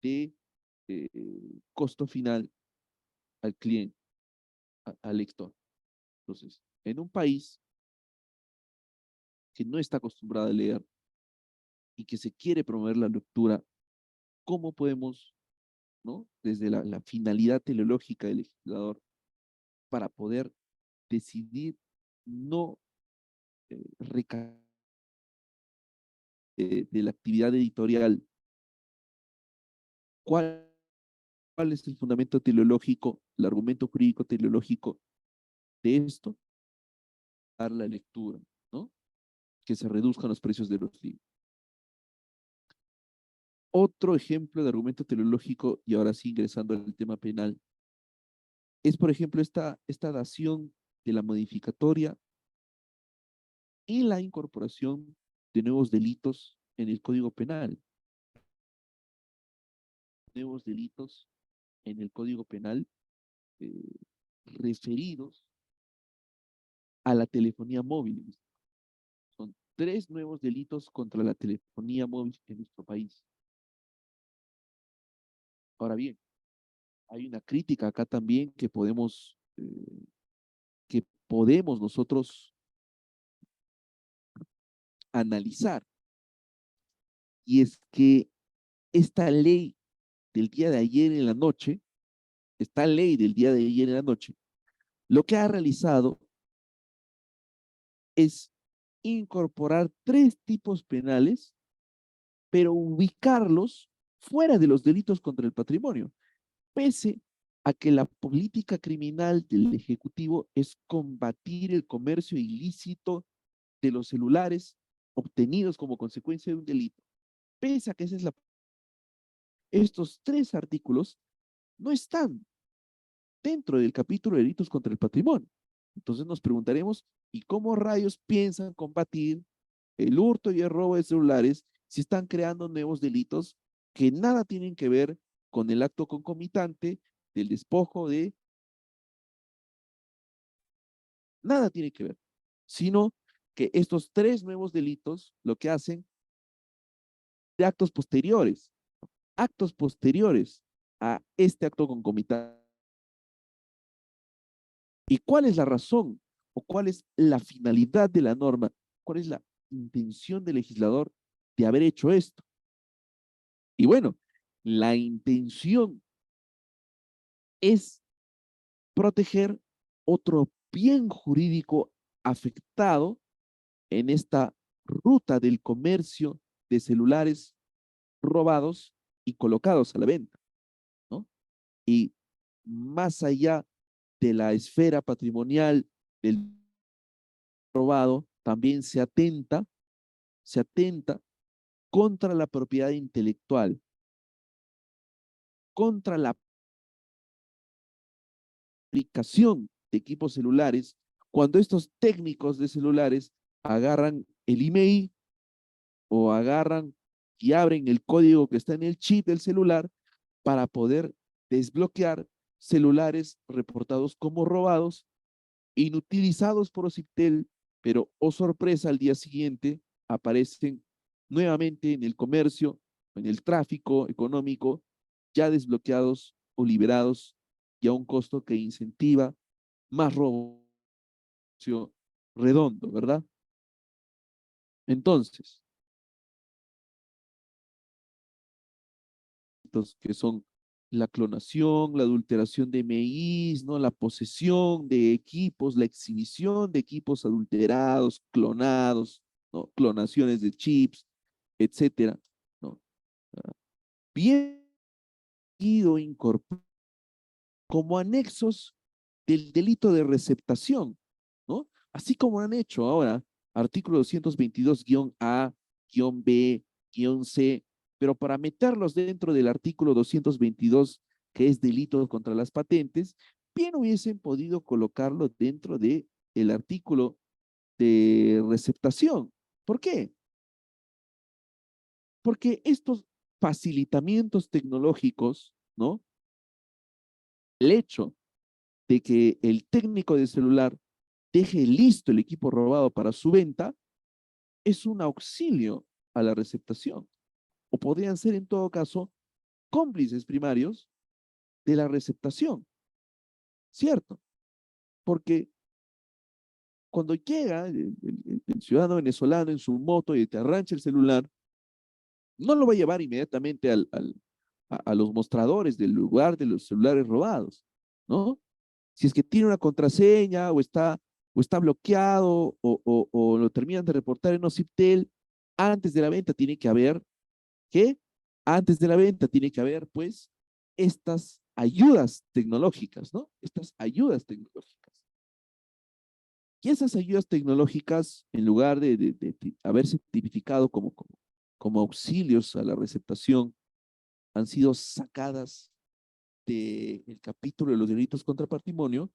De costo final al cliente, al lector. Entonces, en un país que no está acostumbrado a leer y que se quiere promover la lectura, ¿cómo podemos, ¿no? Desde la finalidad teleológica del legislador, para poder decidir no recaer de la actividad editorial? ¿Cuál, ¿Cuál es el fundamento teleológico, el argumento jurídico teleológico de esto? Dar la lectura, ¿no? Que se reduzcan los precios de los libros. Otro ejemplo de argumento teleológico, y ahora sí ingresando al tema penal, es, por ejemplo, esta dación de la modificatoria y la incorporación de nuevos delitos en el Código Penal. nuevos delitos en el Código Penal eh, referidos a la telefonía móvil. Son 3 nuevos delitos contra la telefonía móvil en nuestro país. Ahora bien, hay una crítica acá también que podemos nosotros analizar, y es que esta ley del día de ayer en la noche, esta ley del día de ayer en la noche, lo que ha realizado es incorporar 3 tipos penales, pero ubicarlos fuera de los delitos contra el patrimonio, pese a que la política criminal del Ejecutivo es combatir el comercio ilícito de los celulares obtenidos como consecuencia de un delito. Pese a que esa es estos 3 artículos no están dentro del capítulo de delitos contra el patrimonio. Entonces nos preguntaremos, ¿y cómo rayos piensan combatir el hurto y el robo de celulares si están creando nuevos delitos que nada tienen que ver con el acto concomitante del despojo de, nada tiene que ver, sino que estos 3 nuevos delitos lo que hacen de actos posteriores a este acto concomitante. ¿Y cuál es la razón o cuál es la finalidad de la norma? ¿Cuál es la intención del legislador de haber hecho esto? Y bueno, la intención es proteger otro bien jurídico afectado en esta ruta del comercio de celulares robados y colocados a la venta, ¿no? Y más allá de la esfera patrimonial del robado, también se atenta contra la propiedad intelectual, contra la aplicación de equipos celulares, cuando estos técnicos de celulares agarran el email o agarran y abren el código que está en el chip del celular para poder desbloquear celulares reportados como robados, inutilizados por Ociptel, pero, oh sorpresa, al día siguiente aparecen nuevamente en el comercio, en el tráfico económico, ya desbloqueados o liberados y a un costo que incentiva más robo redondo, ¿verdad? Entonces, que son la clonación, la adulteración de maíz, ¿no? La posesión de equipos, la exhibición de equipos adulterados, clonados, ¿no? Clonaciones de chips, etcétera, ¿no? Bien ido incorporado como anexos del delito de receptación, ¿no? Así como han hecho ahora, artículo 222-A, B, C, pero para meterlos dentro del artículo 222, que es delito contra las patentes, bien hubiesen podido colocarlo dentro de el artículo de receptación. ¿Por qué? Porque estos facilitamientos tecnológicos, ¿no? El hecho de que el técnico de celular deje listo el equipo robado para su venta es un auxilio a la receptación, o podrían ser en todo caso cómplices primarios de la receptación, ¿cierto? Porque cuando llega el ciudadano venezolano en su moto y te arrancha el celular, no lo va a llevar inmediatamente a los mostradores del lugar de los celulares robados, ¿no? Si es que tiene una contraseña o está bloqueado o lo terminan de reportar en Ociptel, antes de la venta tiene que haber, ¿qué? Antes de la venta tiene que haber, pues, estas ayudas tecnológicas, ¿no? Estas ayudas tecnológicas. Y esas ayudas tecnológicas, en lugar de haberse tipificado como auxilios a la receptación, han sido sacadas del capítulo de los delitos contra patrimonio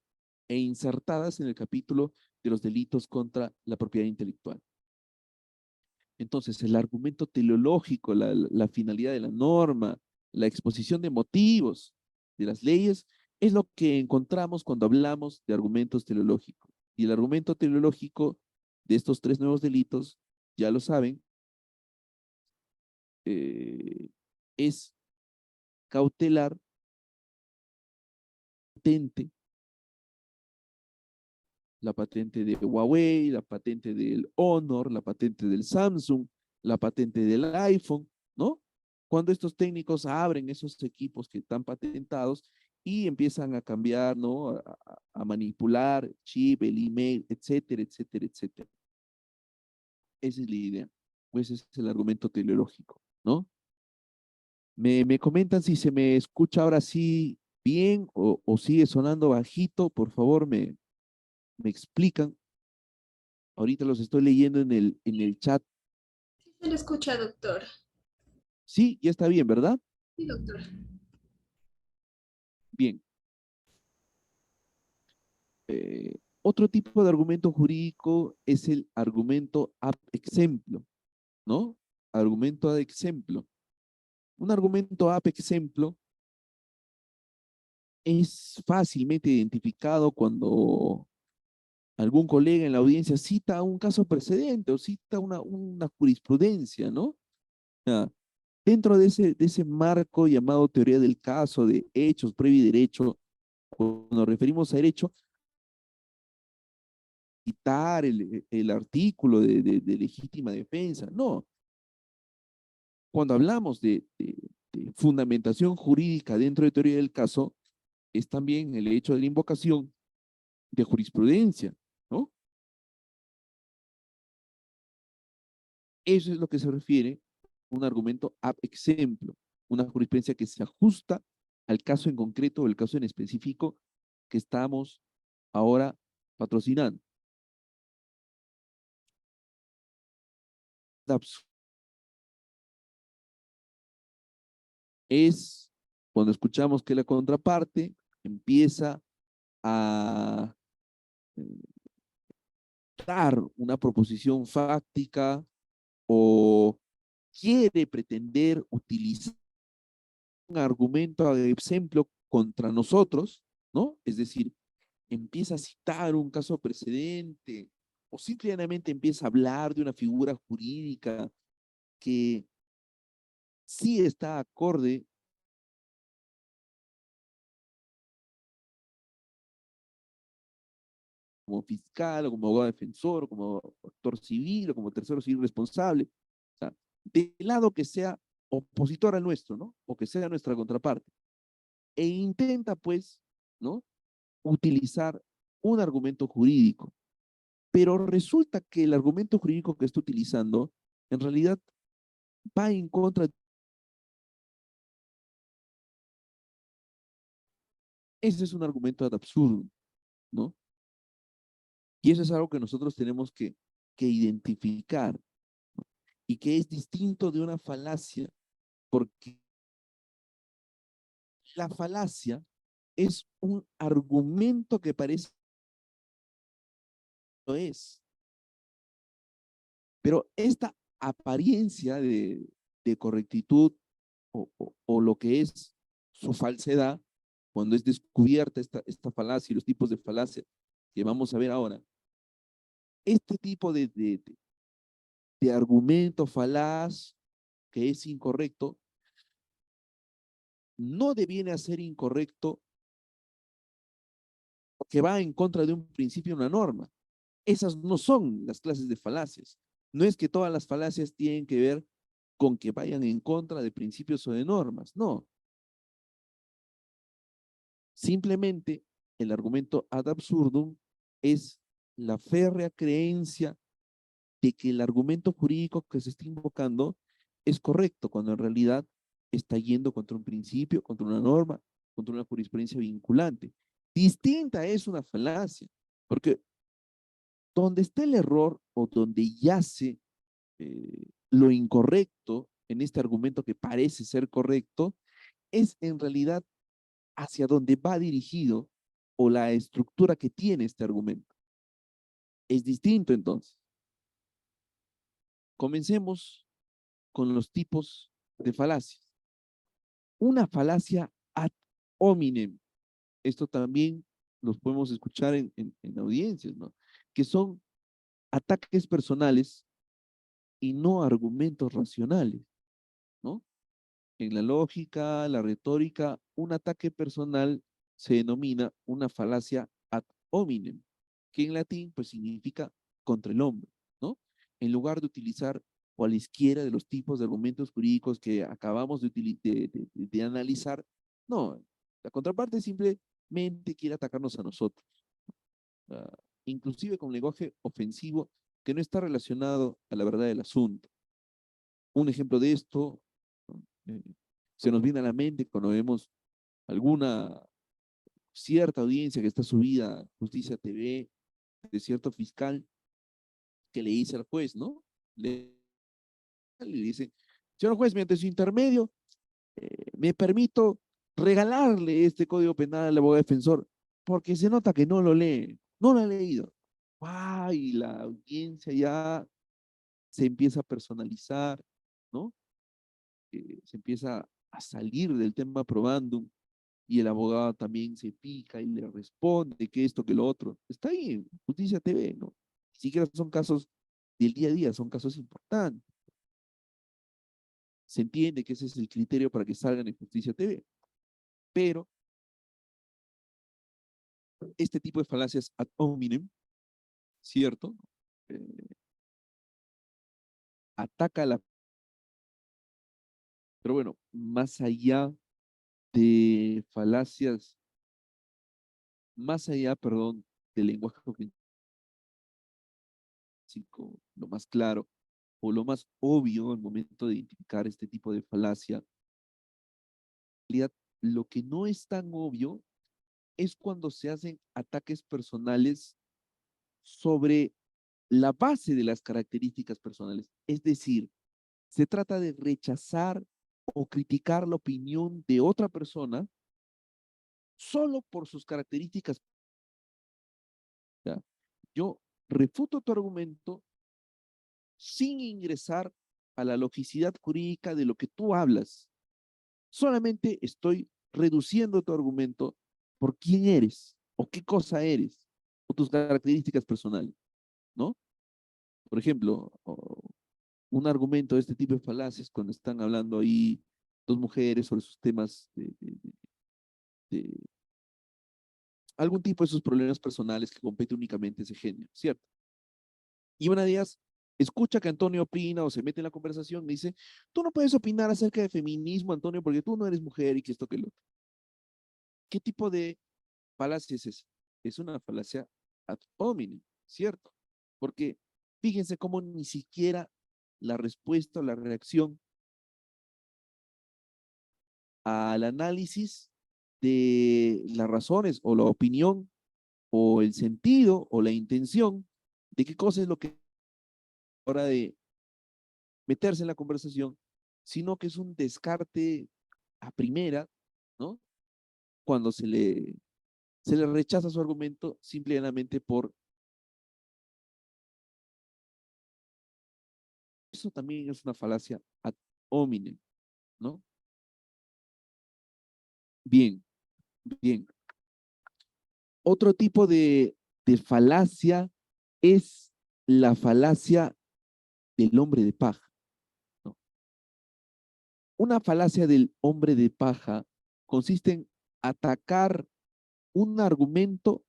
e insertadas en el capítulo de los delitos contra la propiedad intelectual. Entonces, el argumento teleológico, la finalidad de la norma, la exposición de motivos de las leyes es lo que encontramos cuando hablamos de argumentos teleológicos. Y el argumento teleológico de estos tres nuevos delitos, ya lo saben, es cautelar, patente, la patente de Huawei, la patente del Honor, la patente del Samsung, la patente del iPhone, ¿no? Cuando estos técnicos abren esos equipos que están patentados y empiezan a cambiar, ¿no? A manipular chip, el email, etcétera, etcétera, etcétera. Esa es la idea. Pues ese es el argumento teleológico, ¿no? Me comentan si se me escucha ahora sí bien o sigue sonando bajito, por favor, me explican. Ahorita los estoy leyendo en el chat. Sí, se le escucha, doctor. Sí, ya está bien, ¿verdad? Sí, doctor. Bien. Otro tipo de argumento jurídico es el argumento ad exemplo, ¿no? Argumento ad exemplo. Un argumento ad exemplo es fácilmente identificado cuando algún colega en la audiencia cita un caso precedente o cita una jurisprudencia, ¿no? Ah, dentro de ese marco llamado teoría del caso, de hechos, previo y derecho, cuando nos referimos a derecho, citar el artículo de legítima defensa. No, cuando hablamos de fundamentación jurídica dentro de teoría del caso, es también el hecho de la invocación de jurisprudencia, ¿no? Eso es lo que se refiere a un argumento ab exemplo, una jurisprudencia que se ajusta al caso en concreto o el caso en específico que estamos ahora patrocinando. Es cuando escuchamos que la contraparte empieza a dar una proposición fáctica o quiere pretender utilizar un argumento, de ejemplo, contra nosotros, ¿no? Es decir, empieza a citar un caso precedente o simplemente empieza a hablar de una figura jurídica que sí está acorde como fiscal o como abogado defensor o como actor civil o como tercero civil responsable, o sea, del lado que sea opositor al nuestro, ¿no? O que sea nuestra contraparte. E intenta, pues, ¿no? Utilizar un argumento jurídico. Pero resulta que el argumento jurídico que está utilizando en realidad va en contra. Ese es un argumento ad absurdum, ¿no? Y eso es algo que nosotros tenemos que identificar y que es distinto de una falacia, porque la falacia es un argumento que parece no es, pero esta apariencia de correctitud o lo que es su falsedad, cuando es descubierta esta falacia y los tipos de falacia que vamos a ver ahora, este tipo de argumento falaz que es incorrecto, no deviene a ser incorrecto porque va en contra de un principio o una norma. Esas no son las clases de falacias. No es que todas las falacias tienen que ver con que vayan en contra de principios o de normas. No. Simplemente el argumento ad absurdum es la férrea creencia de que el argumento jurídico que se está invocando es correcto, cuando en realidad está yendo contra un principio, contra una norma, contra una jurisprudencia vinculante. Distinta es una falacia, porque donde está el error o donde yace lo incorrecto en este argumento que parece ser correcto, es en realidad hacia donde va dirigido o la estructura que tiene este argumento. Es distinto entonces. Comencemos con los tipos de falacias. una falacia ad hominem. Esto también los podemos escuchar en audiencias, ¿no? Que son ataques personales y no argumentos racionales, ¿no? En la lógica, la retórica, un ataque personal se denomina una falacia ad hominem, que en latín pues significa contra el hombre, ¿no? En lugar de utilizar cualesquiera de los tipos de argumentos jurídicos que acabamos de analizar, no, la contraparte simplemente quiere atacarnos a nosotros, uh, inclusive con lenguaje ofensivo que no está relacionado a la verdad del asunto. Un ejemplo de esto eh, se nos viene a la mente cuando vemos alguna cierta audiencia que está subida a Justicia TV de cierto fiscal que le dice al juez, ¿no? Le dice, señor juez, mediante su intermedio, me permito regalarle este código penal al abogado defensor, porque se nota que no lo lee, no lo ha leído. Y la audiencia ya se empieza a personalizar, ¿no? Se empieza a salir del tema probandum y el abogado también se pica y le responde que esto, que lo otro. Está ahí en Justicia TV, ¿no? Ni siquiera son casos del día a día, son casos importantes. Se entiende que ese es el criterio para que salgan en Justicia TV, pero este tipo de falacias ad hominem, ¿cierto? Eh, ataca a la... Pero bueno, más allá de falacias, más allá, perdón, del lenguaje ofensivo, lo más claro o lo más obvio al momento de identificar este tipo de falacia, en realidad lo que no es tan obvio es cuando se hacen ataques personales sobre la base de las características personales. Es decir, se trata de rechazar o criticar la opinión de otra persona solo por sus características. ¿Ya? Yo refuto tu argumento sin ingresar a la logicidad jurídica de lo que tú hablas. Solamente estoy reduciendo tu argumento por quién eres o qué cosa eres o tus características personales, ¿no? Por ejemplo, un argumento de este tipo de falacias cuando están hablando ahí dos mujeres sobre sus temas de algún tipo de sus problemas personales que compete únicamente ese género, ¿cierto? Y una de ellas escucha que Antonio opina o se mete en la conversación y dice, tú no puedes opinar acerca de feminismo, Antonio, porque tú no eres mujer y que esto que lo otro. ¿Qué tipo de falacia es esa? Es una falacia ad hominem, ¿cierto? Porque fíjense cómo ni siquiera la respuesta o la reacción al análisis de las razones o la opinión o el sentido o la intención de qué cosa es lo que hora de meterse en la conversación, sino que es un descarte a primera, ¿no? Cuando se le rechaza su argumento simplemente por eso también es una falacia ad hominem, ¿no? Bien, bien. Otro tipo de falacia es la falacia del hombre de paja, ¿no? Una falacia del hombre de paja consiste en atacar un argumento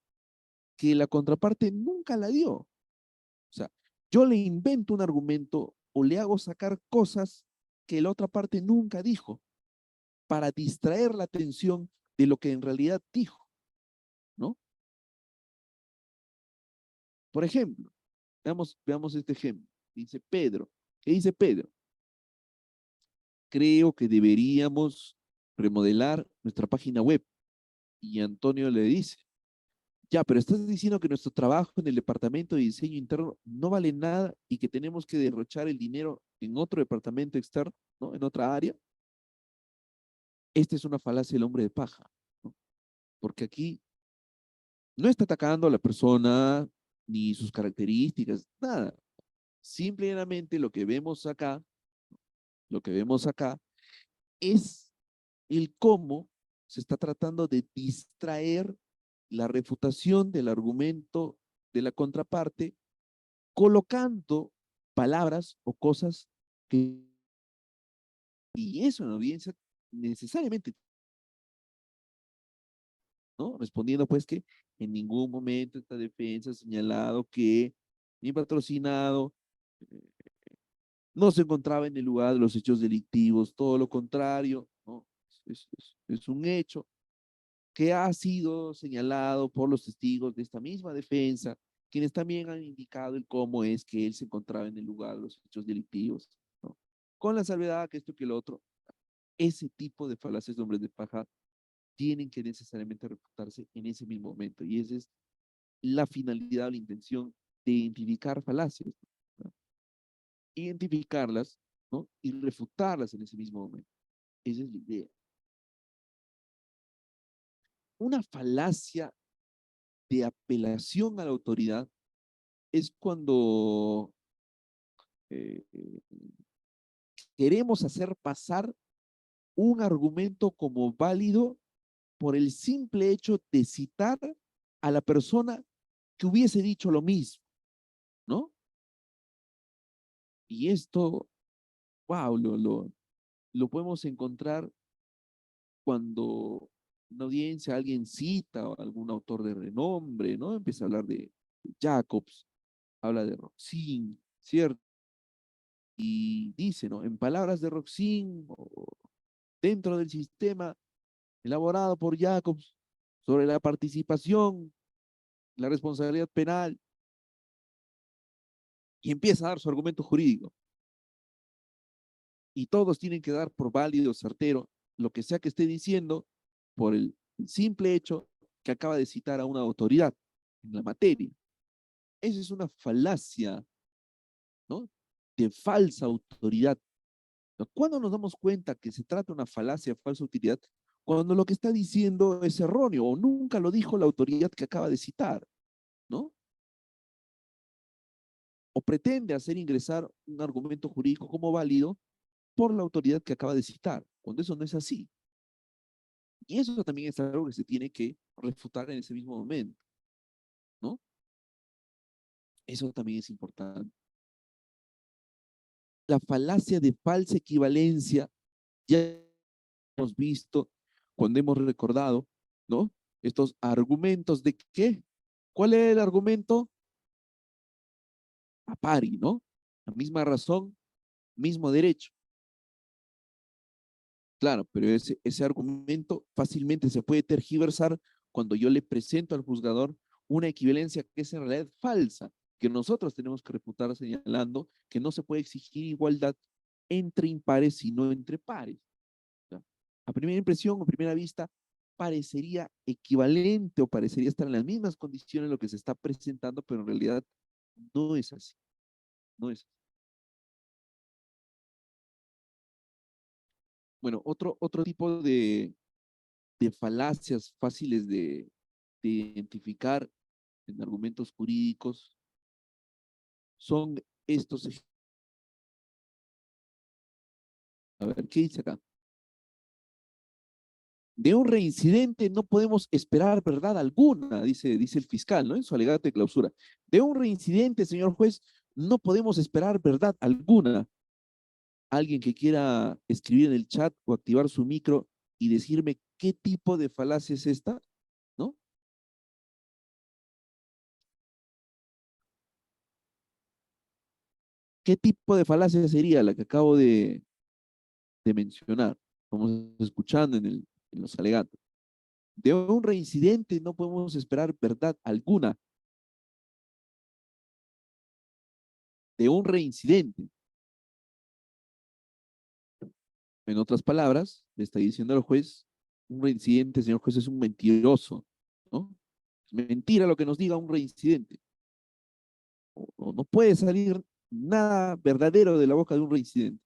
que la contraparte nunca la dio. O sea, yo le invento un argumento o le hago sacar cosas que la otra parte nunca dijo para distraer la atención de lo que en realidad dijo, ¿no? Por ejemplo, veamos este ejemplo. Dice Pedro. ¿Qué dice Pedro? Creo que deberíamos remodelar nuestra página web. Y Antonio le dice, ya, pero estás diciendo que nuestro trabajo en el departamento de diseño interno no vale nada y que tenemos que derrochar el dinero en otro departamento externo, ¿no? En otra área. Esta es una falacia del hombre de paja, ¿no? Porque aquí no está atacando a la persona ni sus características, nada. Simplemente lo que vemos acá es el cómo se está tratando de distraer la refutación del argumento de la contraparte, colocando palabras o cosas que, y eso en la audiencia necesariamente, ¿no? Respondiendo pues que en ningún momento esta defensa ha señalado que mi patrocinado no se encontraba en el lugar de los hechos delictivos, todo lo contrario, ¿no? Es un hecho que ha sido señalado por los testigos de esta misma defensa, quienes también han indicado el cómo es que él se encontraba en el lugar de los hechos delictivos, ¿no? Con la salvedad que esto y que lo otro, ese tipo de falacias de hombres de paja tienen que necesariamente refutarse en ese mismo momento. Y esa es la finalidad o la intención de identificar falacias, ¿no? Identificarlas, ¿no? Y refutarlas en ese mismo momento. Esa es la idea. Una falacia de apelación a la autoridad es cuando eh, queremos hacer pasar un argumento como válido por el simple hecho de citar a la persona que hubiese dicho lo mismo, ¿no? Y esto, wow, lo podemos encontrar cuando una audiencia alguien cita a algún autor de renombre, ¿no? Empieza a hablar de Jacobs, habla de Roxin, ¿cierto? Y dice, ¿no? En palabras de Roxin, dentro del sistema elaborado por Jacobs sobre la participación, la responsabilidad penal, y empieza a dar su argumento jurídico. Y todos tienen que dar por válido, certero, lo que sea que esté diciendo, por el simple hecho que acaba de citar a una autoridad en la materia. Esa es una falacia, ¿no? De falsa autoridad. ¿Cuándo nos damos cuenta que se trata de una falacia de falsa utilidad? Cuando lo que está diciendo es erróneo o nunca lo dijo la autoridad que acaba de citar, ¿no? O pretende hacer ingresar un argumento jurídico como válido por la autoridad que acaba de citar, cuando eso no es así. Y eso también es algo que se tiene que refutar en ese mismo momento, ¿no? Eso también es importante. La falacia de falsa equivalencia, ya hemos visto cuando hemos recordado, ¿no? Estos argumentos de qué. ¿Cuál es el argumento? A pari, ¿no? La misma razón, mismo derecho. Claro, pero ese argumento fácilmente se puede tergiversar cuando yo le presento al juzgador una equivalencia que es en realidad falsa, que nosotros tenemos que refutar señalando que no se puede exigir igualdad entre impares, sino entre pares. ¿Ya? A primera impresión o primera vista, parecería equivalente o parecería estar en las mismas condiciones lo que se está presentando, pero en realidad no es así. No es así. Bueno, otro tipo de falacias fáciles de identificar en argumentos jurídicos son estos. A ver, ¿qué dice acá? De un reincidente no podemos esperar verdad alguna, dice el fiscal, ¿no? En su alegato de clausura. De un reincidente, señor juez, no podemos esperar verdad alguna. Alguien que quiera escribir en el chat o activar su micro y decirme qué tipo de falacia es esta, ¿no? ¿Qué tipo de falacia sería la que acabo de mencionar? Vamos escuchando en los alegatos. De un reincidente no podemos esperar verdad alguna. De un reincidente. En otras palabras, le está diciendo al juez, un reincidente, señor juez, es un mentiroso, ¿no? Es mentira lo que nos diga un reincidente. O no puede salir nada verdadero de la boca de un reincidente.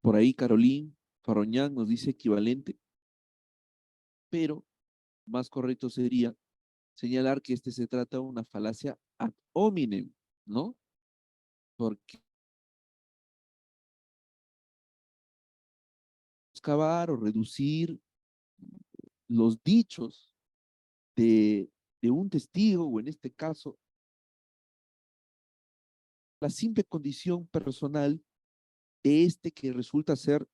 Por ahí Caroline Farroñán nos dice equivalente, pero más correcto sería señalar que este se trata de una falacia ad hominem, ¿no? Porque menoscabar o reducir los dichos de, de un testigo, o en este caso, la simple condición personal de este que resulta ser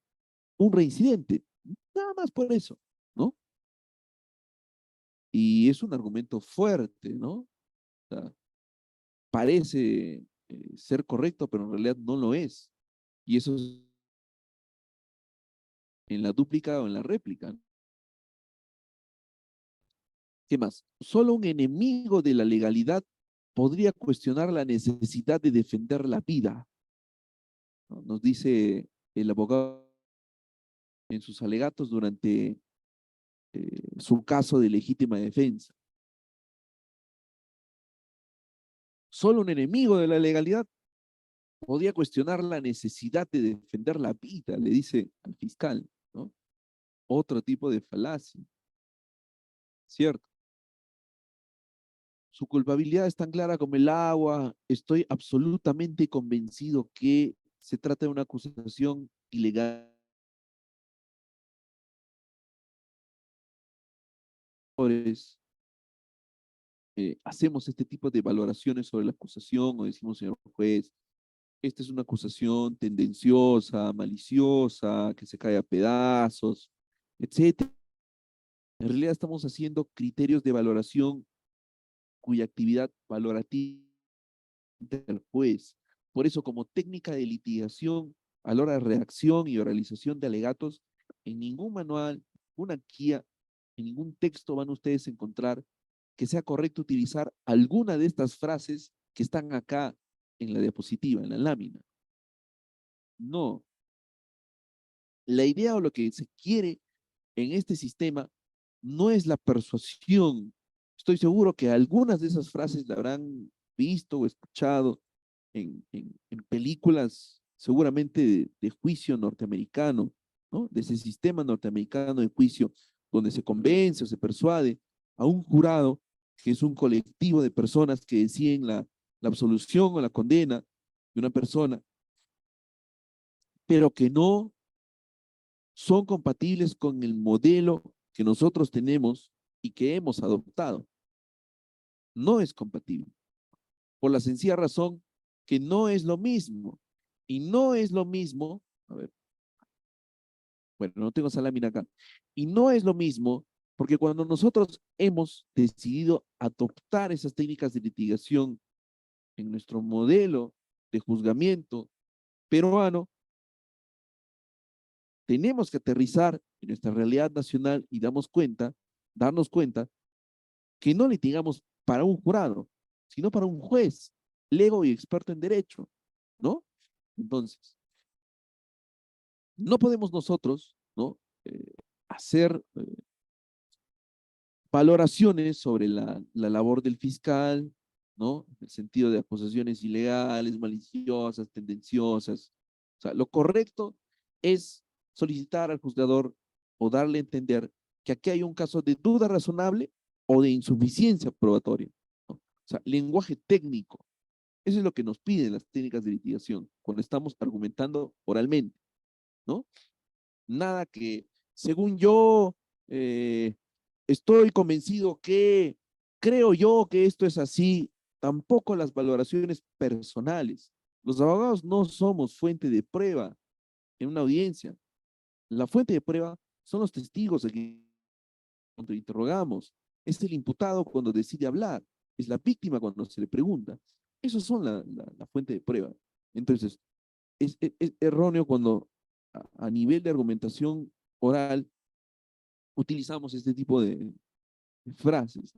un reincidente. Nada más por eso, ¿no? Y es un argumento fuerte, ¿no? O sea, parece ser correcto, pero en realidad no lo es. Y eso es en la dúplica o en la réplica. ¿Qué más? Solo un enemigo de la legalidad podría cuestionar la necesidad de defender la vida, ¿no? Nos dice el abogado en sus alegatos durante su caso de legítima defensa. Solo un enemigo de la legalidad podría cuestionar la necesidad de defender la vida, le dice al fiscal, ¿no? Otro tipo de falacia, ¿cierto? Su culpabilidad es tan clara como el agua. Estoy absolutamente convencido que se trata de una acusación ilegal. Hacemos este tipo de valoraciones sobre la acusación o decimos, señor juez, esta es una acusación tendenciosa, maliciosa, que se cae a pedazos, etcétera. En realidad estamos haciendo criterios de valoración cuya actividad valorativa del juez. Por eso, como técnica de litigación, a la hora de redacción y oralización de alegatos, en ningún manual, una guía, en ningún texto van ustedes a encontrar que sea correcto utilizar alguna de estas frases que están acá en la diapositiva, en la lámina. No. La idea o lo que se quiere en este sistema no es la persuasión. Estoy seguro que algunas de esas frases la habrán visto o escuchado en películas seguramente de juicio norteamericano, ¿no? De ese sistema norteamericano de juicio donde se convence o se persuade a un jurado que es un colectivo de personas que deciden la absolución o la condena de una persona, pero que no son compatibles con el modelo que nosotros tenemos y que hemos adoptado. No es compatible, por la sencilla razón que no es lo mismo. Y no es lo mismo, a ver, bueno, no tengo esa lámina acá, y no es lo mismo porque cuando nosotros hemos decidido adoptar esas técnicas de litigación en nuestro modelo de juzgamiento peruano, tenemos que aterrizar en nuestra realidad nacional y darnos cuenta que no litigamos para un jurado, sino para un juez, lego y experto en derecho, ¿no? Entonces, no podemos nosotros, ¿no? Hacer valoraciones sobre la labor del fiscal, ¿no? En el sentido de acusaciones ilegales, maliciosas, tendenciosas. O sea, lo correcto es solicitar al juzgador o darle a entender que aquí hay un caso de duda razonable o de insuficiencia probatoria, ¿no? O sea, lenguaje técnico. Eso es lo que nos piden las técnicas de litigación cuando estamos argumentando oralmente, ¿no? Nada que, según yo, eh, estoy convencido que, creo yo que esto es así, tampoco las valoraciones personales. Los abogados no somos fuente de prueba en una audiencia. La fuente de prueba son los testigos a quien interrogamos. Es el imputado cuando decide hablar. Es la víctima cuando se le pregunta. Esos son la fuente de prueba. Entonces, es erróneo cuando a nivel de argumentación oral utilizamos este tipo de frases.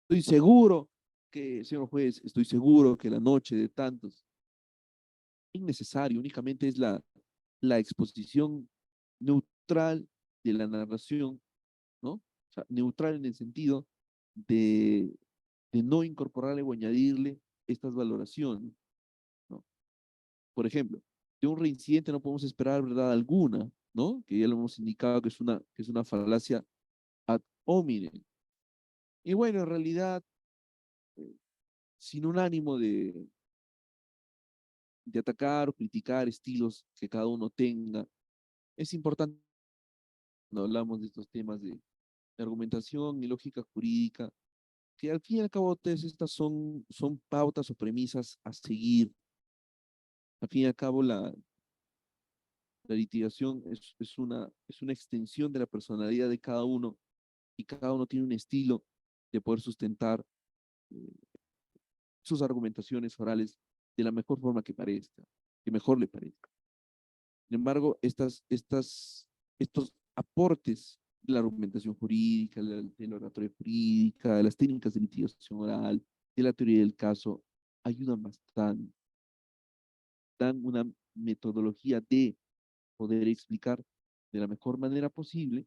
Estoy seguro que, señor juez, estoy seguro que la noche de tantos, innecesario, únicamente es la exposición neutral de la narración, ¿no? O sea, neutral en el sentido de, de no incorporarle o añadirle estas valoraciones, ¿no? Por ejemplo, de un reincidente no podemos esperar verdad alguna, ¿no? Que ya lo hemos indicado que es una falacia ad hominem. Y bueno, en realidad, sin un ánimo de atacar o criticar estilos que cada uno tenga. Es importante cuando hablamos de estos temas de argumentación y lógica jurídica, que al fin y al cabo todas estas son pautas o premisas a seguir. Al fin y al cabo la litigación es una extensión de la personalidad de cada uno y cada uno tiene un estilo de poder sustentar eh, sus argumentaciones orales de la mejor forma que parezca, que mejor le parezca. Sin embargo, estos aportes de la argumentación jurídica, de la oratoria jurídica, de las técnicas de litigación oral, de la teoría del caso, ayudan bastante, dan una metodología de poder explicar de la mejor manera posible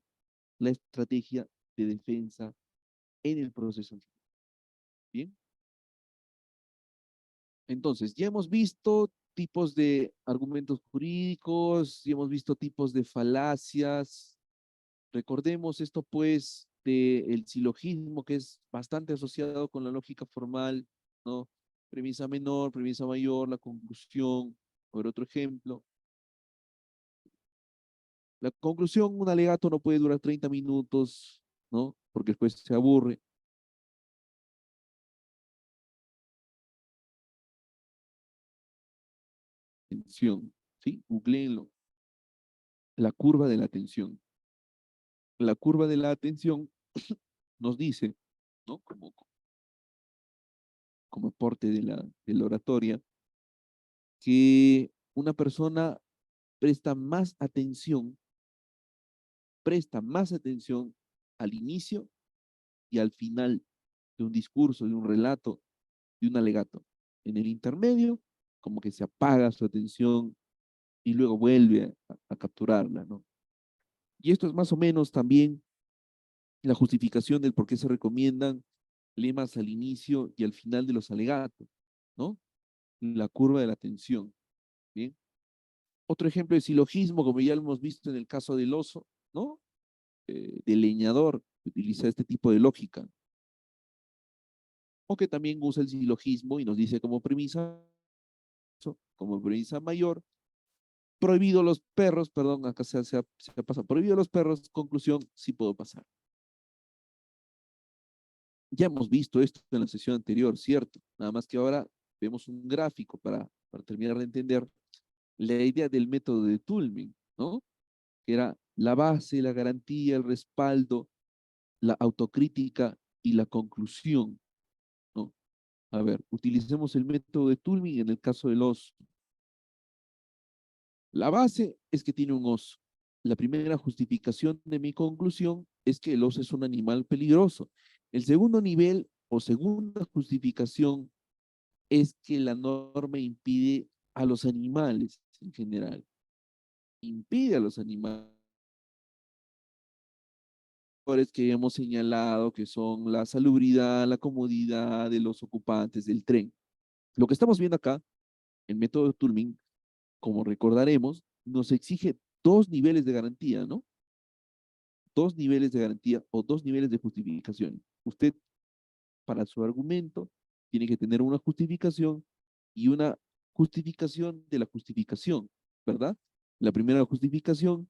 la estrategia de defensa en el proceso. Bien, entonces ya hemos visto tipos de argumentos jurídicos, ya hemos visto tipos de falacias. Recordemos esto pues del silogismo que es bastante asociado con la lógica formal, ¿no? Premisa menor, premisa mayor, la conclusión. Por otro ejemplo, la conclusión, un alegato no puede durar 30 minutos, ¿no? Porque después se aburre. Atención, ¿sí? Googleenlo. La curva de la atención. La curva de la atención nos dice, ¿no? Como aporte de la oratoria, que una persona presta más atención al inicio y al final de un discurso, de un relato, de un alegato. En el intermedio, como que se apaga su atención y luego vuelve a capturarla, ¿no? Y esto es más o menos también la justificación del por qué se recomiendan lemas al inicio y al final de los alegatos, ¿no? La curva de la atención, ¿bien? Otro ejemplo de silogismo, como ya lo hemos visto en el caso del oso, ¿no? Del leñador, que utiliza este tipo de lógica, o que también usa el silogismo y nos dice como premisa mayor, prohibido los perros, perdón, acá se ha pasado, prohibido los perros, conclusión, sí puedo pasar. Ya hemos visto esto en la sesión anterior, ¿cierto? Nada más que ahora vemos un gráfico para terminar de entender la idea del método de Tullman, ¿no? Que era la base, la garantía, el respaldo, la autocrítica y la conclusión, ¿no? A ver, utilicemos el método de Tullman en el caso del oso. La base es que tiene un oso. La primera justificación de mi conclusión es que el oso es un animal peligroso. El segundo nivel o segunda justificación es que la norma impide a los animales en general. Impide a los animales que hemos señalado que son la salubridad, la comodidad de los ocupantes del tren. Lo que estamos viendo acá, el método de Turing, como recordaremos, nos exige dos niveles de garantía, ¿no? Dos niveles de garantía o dos niveles de justificación. Usted, para su argumento, tiene que tener una justificación y una justificación de la justificación, ¿verdad? La primera justificación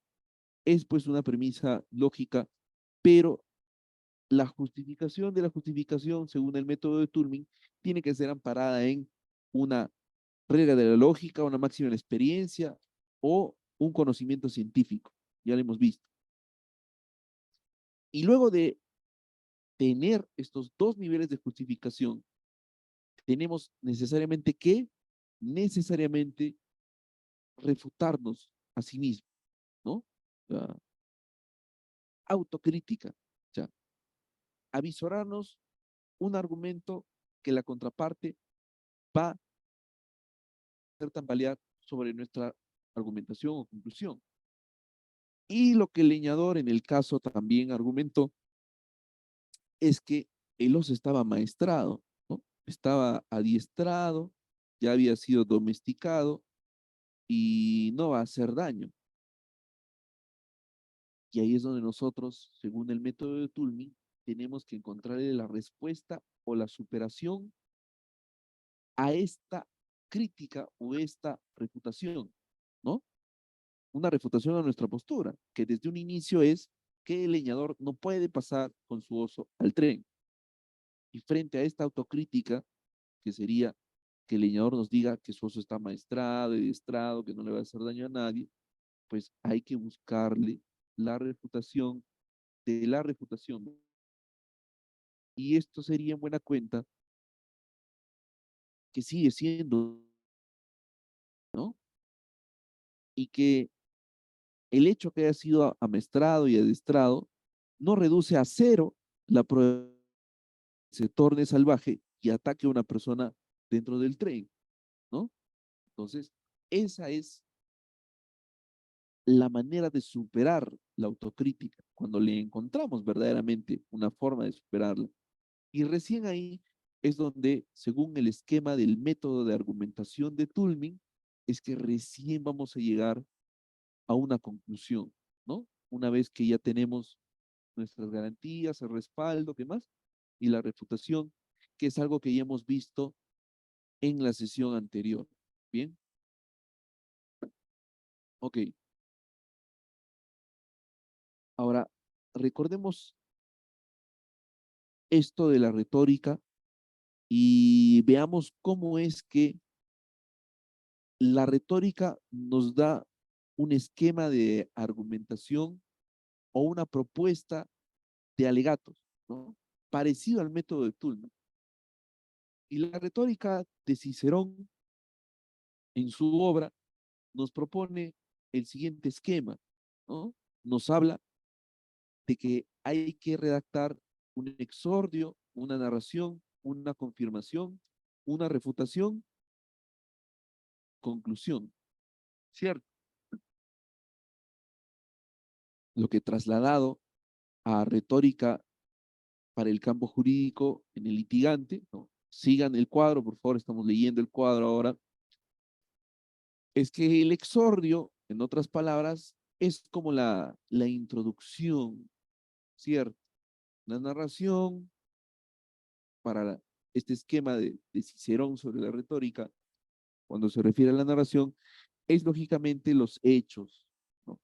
es pues una premisa lógica, pero la justificación de la justificación, según el método de Turing, tiene que ser amparada en una regla de la lógica, una máxima de la experiencia o un conocimiento científico. Ya lo hemos visto. Y luego de tener estos dos niveles de justificación, tenemos necesariamente refutarnos a sí mismos, ¿no? La autocrítica, o sea, avisorarnos un argumento que la contraparte va a hacer tambalear sobre nuestra argumentación o conclusión. Y lo que el leñador en el caso también argumentó es que el oso estaba maestrado, ¿no? Estaba adiestrado, ya había sido domesticado y no va a hacer daño. Y ahí es donde nosotros, según el método de Tullman, tenemos que encontrarle la respuesta o la superación a esta crítica o esta refutación, ¿no? Una refutación a nuestra postura, que desde un inicio es que el leñador no puede pasar con su oso al tren. Y frente a esta autocrítica, que sería que el leñador nos diga que su oso está maestrado y diestrado, que no le va a hacer daño a nadie, pues hay que buscarle la refutación de la refutación. Y esto sería en buena cuenta que sigue siendo, ¿no? Y que el hecho que haya sido amestrado y adestrado no reduce a cero la probabilidad de que se torne salvaje y ataque a una persona dentro del tren, ¿no? Entonces, esa es la manera de superar la autocrítica, cuando le encontramos verdaderamente una forma de superarla. Y recién ahí es donde, según el esquema del método de argumentación de Tulmin, es que recién vamos a llegar a una conclusión, ¿no? Una vez que ya tenemos nuestras garantías, el respaldo, ¿qué más? Y la refutación, que es algo que ya hemos visto en la sesión anterior. Bien, ok. Ahora, recordemos esto de la retórica y veamos cómo es que la retórica nos da un esquema de argumentación o una propuesta de alegatos, ¿no? Parecido al método de Tullman. Y la retórica de Cicerón, en su obra, nos propone el siguiente esquema, ¿no? Nos habla de que hay que redactar un exordio, una narración, una confirmación, una refutación, conclusión, ¿cierto? Lo que trasladado a retórica para el campo jurídico en el litigante, ¿no? Sigan el cuadro, por favor, estamos leyendo el cuadro ahora. Es que el exordio, en otras palabras, es como la introducción, ¿cierto? La narración para este esquema de Cicerón sobre la retórica, cuando se refiere a la narración, es lógicamente los hechos, ¿no?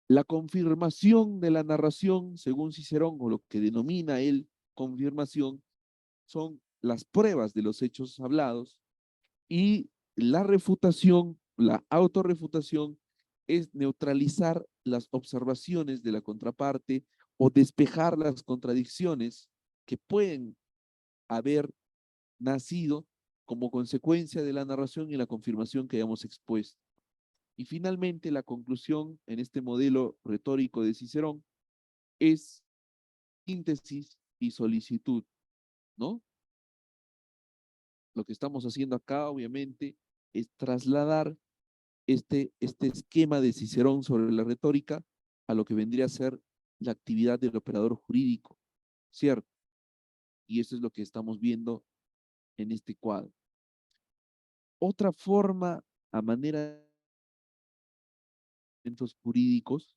La confirmación de la narración, según Cicerón, o lo que denomina él confirmación, son las pruebas de los hechos hablados, y la refutación, la autorrefutación, es neutralizar las observaciones de la contraparte o despejar las contradicciones que pueden haber nacido como consecuencia de la narración y la confirmación que hayamos expuesto. Y finalmente, la conclusión en este modelo retórico de Cicerón es síntesis y solicitud, ¿no? Lo que estamos haciendo acá, obviamente, es trasladar este esquema de Cicerón sobre la retórica a lo que vendría a ser la actividad del operador jurídico, ¿cierto? Y eso es lo que estamos viendo en este cuadro. Otra forma, a manera de eventos jurídicos,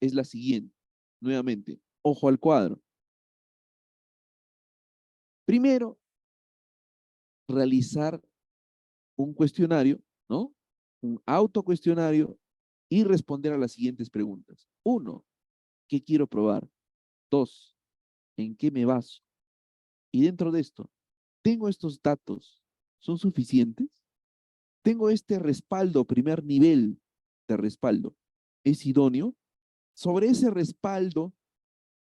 es la siguiente. Nuevamente, ojo al cuadro. Primero, realizar un cuestionario, ¿no? Un autocuestionario y responder a las siguientes preguntas. Uno, ¿qué quiero probar? Dos, ¿en qué me baso? Y dentro de esto, ¿tengo estos datos? ¿Son suficientes? ¿Tengo este respaldo, primer nivel de respaldo? ¿Es idóneo? Sobre ese respaldo,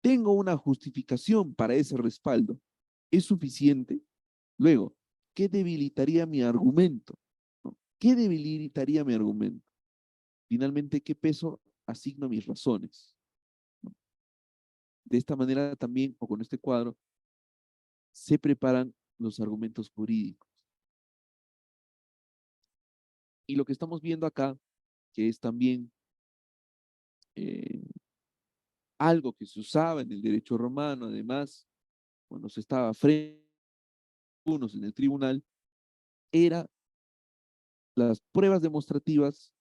¿tengo una justificación para ese respaldo? ¿Es suficiente? Luego, ¿qué debilitaría mi argumento? ¿No? ¿Qué debilitaría mi argumento? Finalmente, ¿qué peso asigno a mis razones? ¿No? De esta manera también, o con este cuadro, se preparan los argumentos jurídicos. Y lo que estamos viendo acá, que es también eh, algo que se usaba en el derecho romano, además, cuando se estaba frente a unos en el tribunal, era las pruebas demostrativas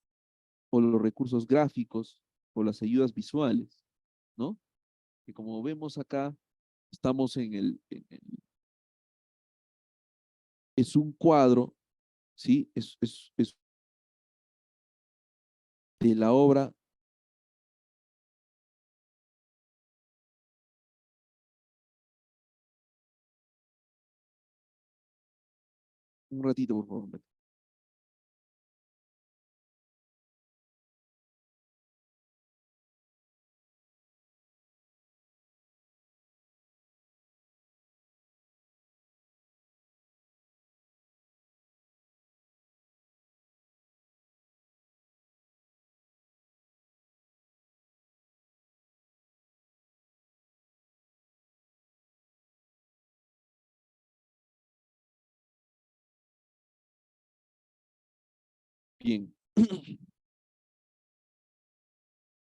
o los recursos gráficos o las ayudas visuales, ¿no? Que como vemos acá, estamos es un cuadro ¿sí? Es de la obra. Un ratito, por favor. Bien,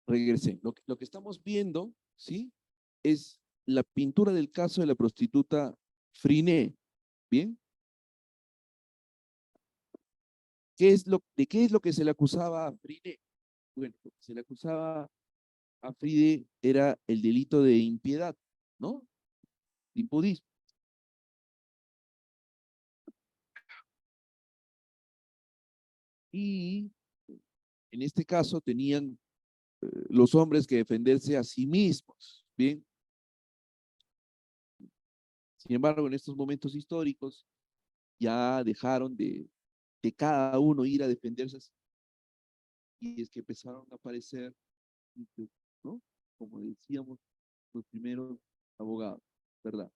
regresé. Lo que estamos viendo, ¿sí? Es la pintura del caso de la prostituta Friné. Bien, ¿de qué es lo que se le acusaba a Friné? Bueno, lo que se le acusaba a Fride era el delito de impiedad, ¿no? Impudismo. Y en este caso tenían los hombres que defenderse a sí mismos, ¿bien? Sin embargo, en estos momentos históricos ya dejaron de cada uno ir a defenderse a sí, y es que empezaron a aparecer, ¿no? Como decíamos, los primeros abogados, ¿verdad?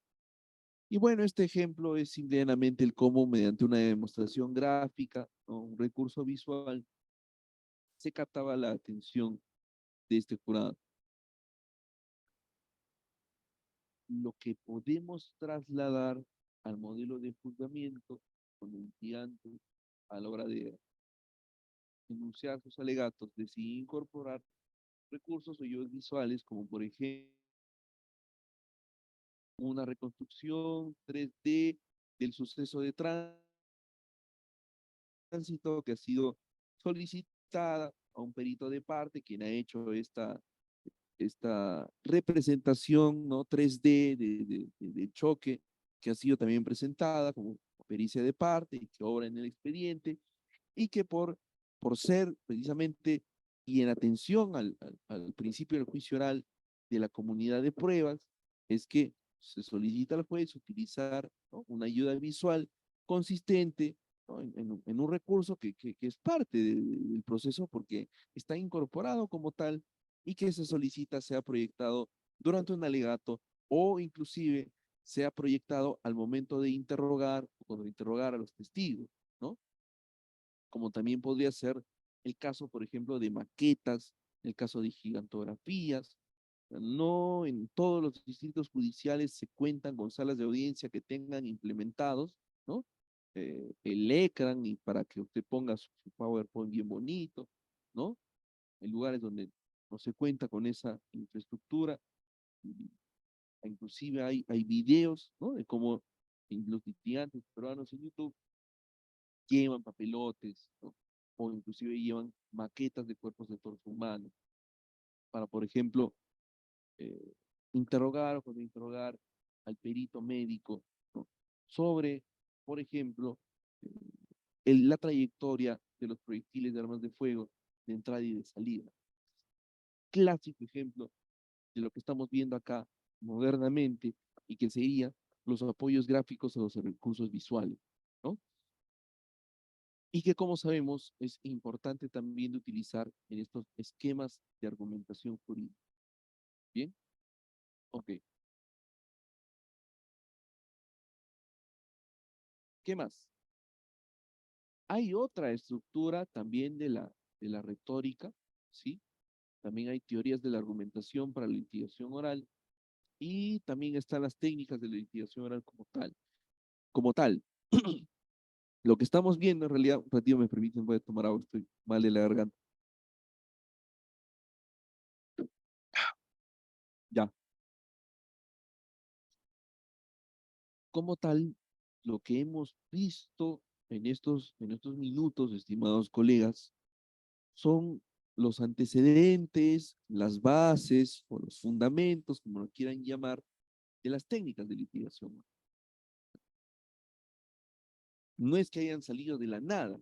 Y bueno, este ejemplo es simplemente el cómo mediante una demostración gráfica, ¿no? Un recurso visual, se captaba la atención de este jurado. Lo que podemos trasladar al modelo de juzgamiento con el litigante a la hora de enunciar sus alegatos, decidir incorporar recursos o ayudas visuales, como por ejemplo una reconstrucción 3D del suceso de tránsito que ha sido solicitada a un perito de parte, quien ha hecho esta representación, ¿no? 3D de choque, que ha sido también presentada como pericia de parte y que obra en el expediente, y que por ser precisamente y en atención al principio del juicio oral de la comunidad de pruebas, es que se solicita al juez utilizar, ¿no? Una ayuda visual consistente, ¿no? En un recurso que es parte del proceso porque está incorporado como tal y que se solicita sea proyectado durante un alegato o inclusive sea proyectado al momento de interrogar o cuando interrogar a los testigos, ¿no? Como también podría ser el caso, por ejemplo, de maquetas, el caso de gigantografías. No en todos los distritos judiciales se cuentan con salas de audiencia que tengan implementados, ¿no? El ecran y para que usted ponga su PowerPoint bien bonito, ¿no? En lugares donde no se cuenta con esa infraestructura. Inclusive hay videos, ¿no? De cómo los litigantes peruanos en YouTube llevan papelotes, ¿no? O inclusive llevan maquetas de cuerpos de torso humano para, por ejemplo, eh, interrogar o interrogar al perito médico, ¿no? Sobre, por ejemplo, eh, la trayectoria de los proyectiles de armas de fuego de entrada y de salida. Clásico ejemplo de lo que estamos viendo acá modernamente y que serían los apoyos gráficos a los recursos visuales, ¿no? Y que como sabemos es importante también de utilizar en estos esquemas de argumentación jurídica. ¿Bien? Ok. ¿Qué más? Hay otra estructura también de la retórica, ¿sí? También hay teorías de la argumentación para la litigación oral y también están las técnicas de la litigación oral como tal. Como tal, lo que estamos viendo en realidad, un ratito me permiten, voy a tomar agua, estoy mal de la garganta. Ya. Como tal, lo que hemos visto en estos minutos, estimados colegas, son los antecedentes, las bases o los fundamentos, como lo quieran llamar, de las técnicas de litigación. no es que hayan salido de la nada,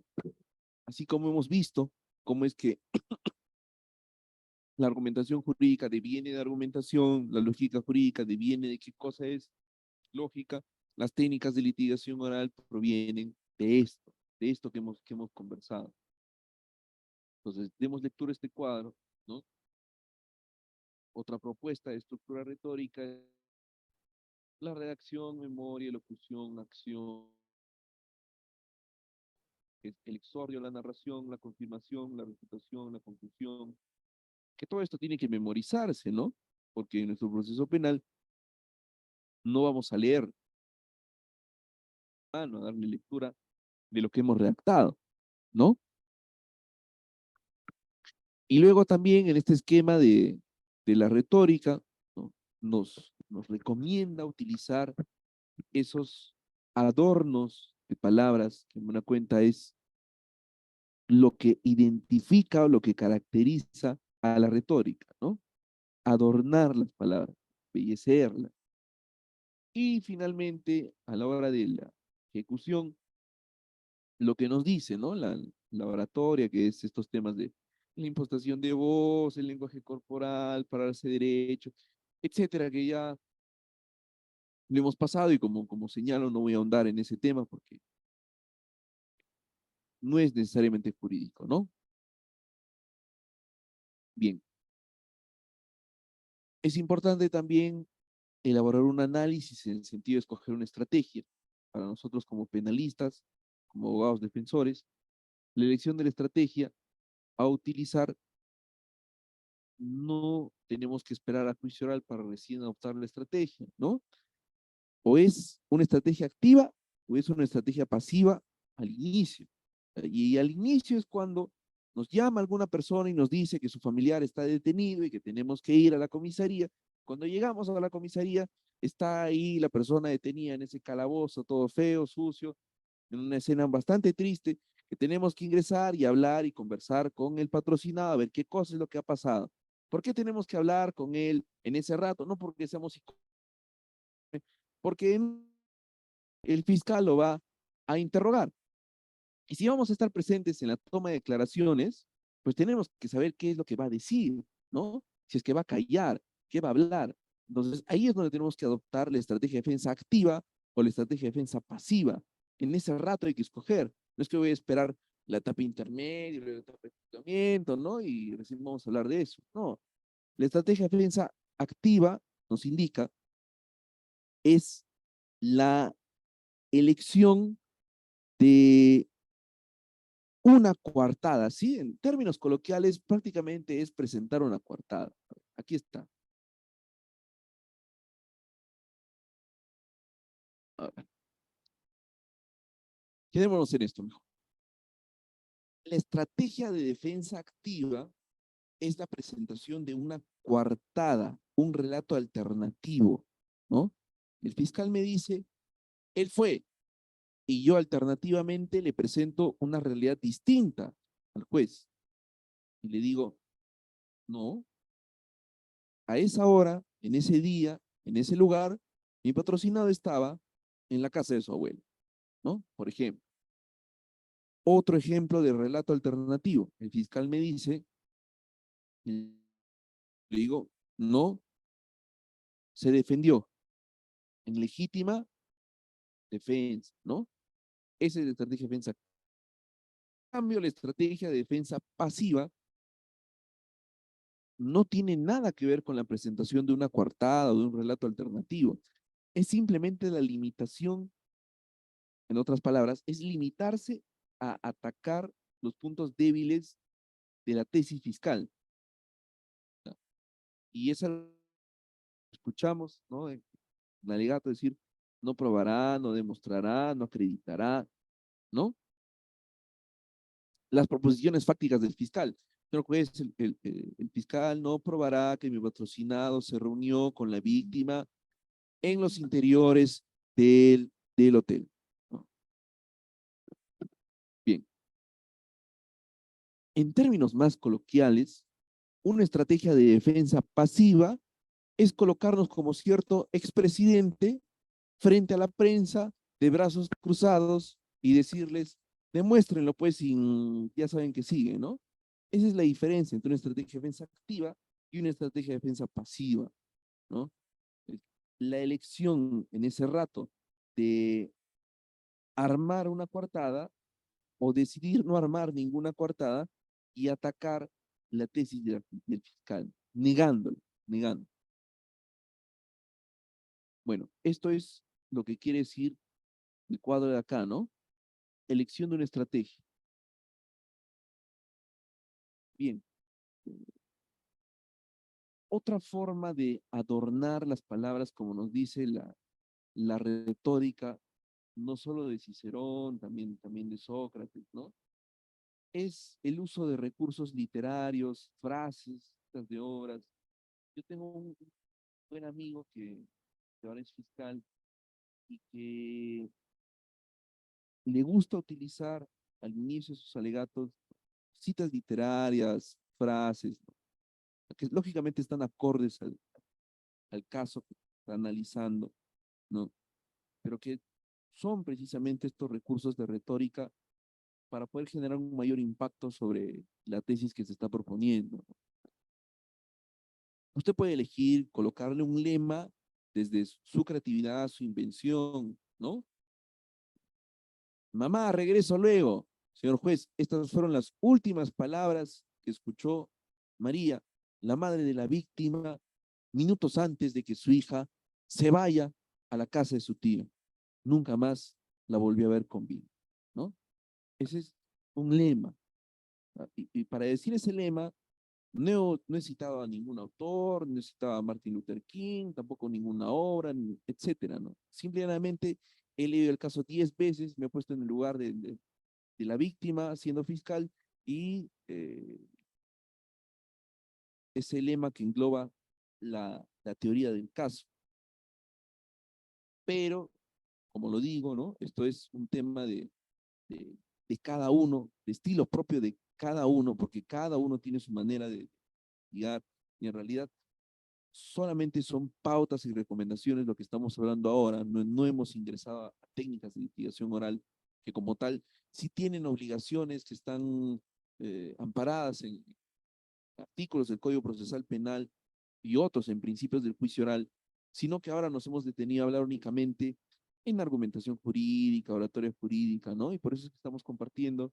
así como hemos visto cómo es que la argumentación jurídica deviene de argumentación, la lógica jurídica deviene de qué cosa es lógica, las técnicas de litigación oral provienen de esto que hemos conversado. Entonces, demos lectura a este cuadro, ¿no? Otra propuesta de estructura retórica es la redacción, memoria, elocución, acción, es el exordio, la narración, la confirmación, la refutación, la conclusión, que todo esto tiene que memorizarse, ¿no? Porque en nuestro proceso penal no vamos a leer, a darle lectura de lo que hemos redactado, ¿no? Y luego también en este esquema de la retórica, ¿no? Nos recomienda utilizar esos adornos de palabras, que en buena cuenta es lo que identifica o lo que caracteriza a la retórica, ¿no? Adornar las palabras, embellecerlas. Y finalmente, a la hora de la ejecución, lo que nos dice, ¿no? La oratoria, que es estos temas de la impostación de voz, el lenguaje corporal, pararse derecho, etcétera, que ya lo hemos pasado y como señalo, no voy a ahondar en ese tema porque no es necesariamente jurídico, ¿no? Bien, es importante también elaborar un análisis en el sentido de escoger una estrategia. Para nosotros como penalistas, como abogados defensores, la elección de la estrategia a utilizar no tenemos que esperar a juicio oral para recién adoptar la estrategia, ¿no? O es una estrategia activa o es una estrategia pasiva al inicio. Y al inicio es cuando nos llama alguna persona y nos dice que su familiar está detenido y que tenemos que ir a la comisaría. Cuando llegamos a la comisaría, está ahí la persona detenida en ese calabozo, todo feo, sucio, en una escena bastante triste, que tenemos que ingresar y hablar y conversar con el patrocinado, a ver qué cosa es lo que ha pasado. ¿Por qué tenemos que hablar con él en ese rato? No porque seamos psicólogos, porque el fiscal lo va a interrogar. Y si vamos a estar presentes en la toma de declaraciones, pues tenemos que saber qué es lo que va a decir, ¿no? Si es que va a callar, qué va a hablar. Entonces, ahí es donde tenemos que adoptar la estrategia de defensa activa o la estrategia de defensa pasiva. En ese rato hay que escoger. No es que voy a esperar la etapa intermedia, la etapa de tratamiento, ¿no? Y recién vamos a hablar de eso. No. La estrategia de defensa activa nos indica es la elección de una coartada, ¿sí? En términos coloquiales, prácticamente es presentar una coartada. Aquí está. Ahora, quedémonos en esto mejor. La estrategia de defensa activa es la presentación de una coartada, un relato alternativo, ¿no? El fiscal me dice, él fue, y yo alternativamente le presento una realidad distinta al juez. Y le digo, no, a esa hora, en ese día, en ese lugar, mi patrocinado estaba en la casa de su abuelo, ¿no? Por ejemplo. Otro ejemplo de relato alternativo. El fiscal me dice, le digo, no, se defendió en legítima defensa, ¿no? Esa es la estrategia de defensa. En cambio, la estrategia de defensa pasiva no tiene nada que ver con la presentación de una coartada o de un relato alternativo. Es simplemente la limitación, en otras palabras, es limitarse a atacar los puntos débiles de la tesis fiscal. Y esa escuchamos, ¿no? En el alegato decir, no probará, no demostrará, no acreditará, ¿no? Las proposiciones fácticas del fiscal. Señor juez, el fiscal no probará que mi patrocinado se reunió con la víctima en los interiores del hotel. ¿No? Bien. En términos más coloquiales, una estrategia de defensa pasiva es colocarnos como cierto expresidente frente a la prensa de brazos cruzados, y decirles, demuéstrenlo pues, sin, ya saben que sigue, ¿no? Esa es la diferencia entre una estrategia de defensa activa y una estrategia de defensa pasiva, ¿no? La elección en ese rato de armar una coartada o decidir no armar ninguna coartada y atacar la tesis del fiscal, negándolo, negando. Bueno, esto es lo que quiere decir el cuadro de acá, ¿no? Elección de una estrategia. Bien. Otra forma de adornar las palabras, como nos dice la retórica, no solo de Cicerón, también de Sócrates, ¿no? Es el uso de recursos literarios, frases, citas de obras. Yo tengo un buen amigo que ahora es fiscal y que le gusta utilizar al inicio de sus alegatos citas literarias, frases, ¿no? Que lógicamente están acordes al caso que está analizando, ¿no? Pero que son precisamente estos recursos de retórica para poder generar un mayor impacto sobre la tesis que se está proponiendo, ¿no? Usted puede elegir colocarle un lema desde su creatividad, su invención, ¿no? Mamá, regreso luego. Señor juez, estas fueron las últimas palabras que escuchó María, la madre de la víctima, minutos antes de que su hija se vaya a la casa de su tío. Nunca más la volvió a ver con vida, ¿no? Ese es un lema. Y para decir ese lema, no he citado a ningún autor, no he citado a Martin Luther King, tampoco ninguna obra, etcétera, ¿no? Simplemente he leído el caso 10 veces, me he puesto en el lugar de la víctima siendo fiscal y ese lema que engloba la teoría del caso. Pero, como lo digo, ¿no? Esto es un tema de, de cada uno, de estilo propio de cada uno, porque cada uno tiene su manera de guiar y en realidad solamente son pautas y recomendaciones lo que estamos hablando ahora. No hemos ingresado a técnicas de litigación oral que como tal sí tienen obligaciones que están amparadas en artículos del Código Procesal Penal y otros en principios del juicio oral, sino que ahora nos hemos detenido a hablar únicamente en argumentación jurídica, oratoria jurídica, ¿no? Y por eso es que estamos compartiendo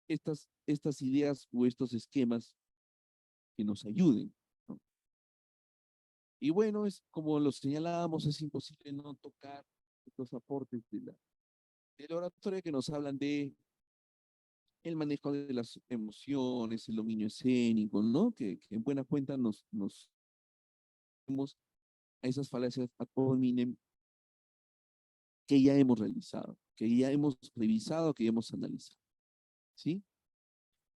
estas ideas o estos esquemas que nos ayuden, ¿no? Y bueno, es como lo señalábamos, es imposible no tocar estos aportes de la oratoria que nos hablan de el manejo de las emociones, el dominio escénico, ¿no? Que en buena cuenta nos vemos a esas falacias ad hominem que ya hemos realizado, que ya hemos revisado, que ya hemos analizado, ¿sí?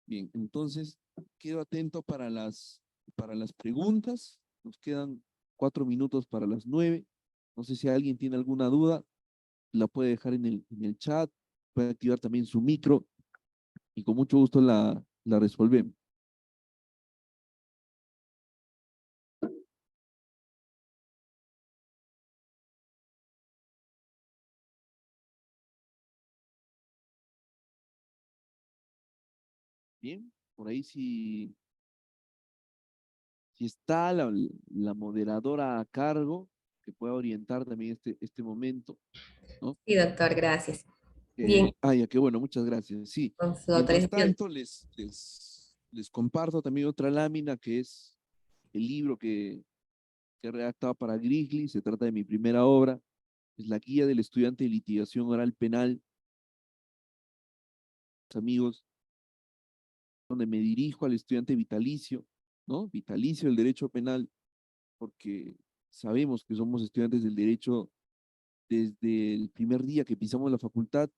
Bien, entonces quedo atento para las preguntas. Nos quedan 4 minutos para las 9. No sé si alguien tiene alguna duda, la puede dejar en el chat, puede activar también su micro y con mucho gusto la resolvemos. Bien, por ahí si está la moderadora a cargo, que pueda orientar también este momento, ¿no? Sí, doctor, gracias. Bien, Ya, qué bueno, muchas gracias. Sí, con su mientras autorización. tanto les comparto también otra lámina que es el libro que he redactado para Grizzly, se trata de mi primera obra, es la guía del estudiante de litigación oral penal, amigos, donde me dirijo al estudiante vitalicio, ¿no? Vitalicio del derecho penal, porque sabemos que somos estudiantes del derecho desde el primer día que pisamos la facultad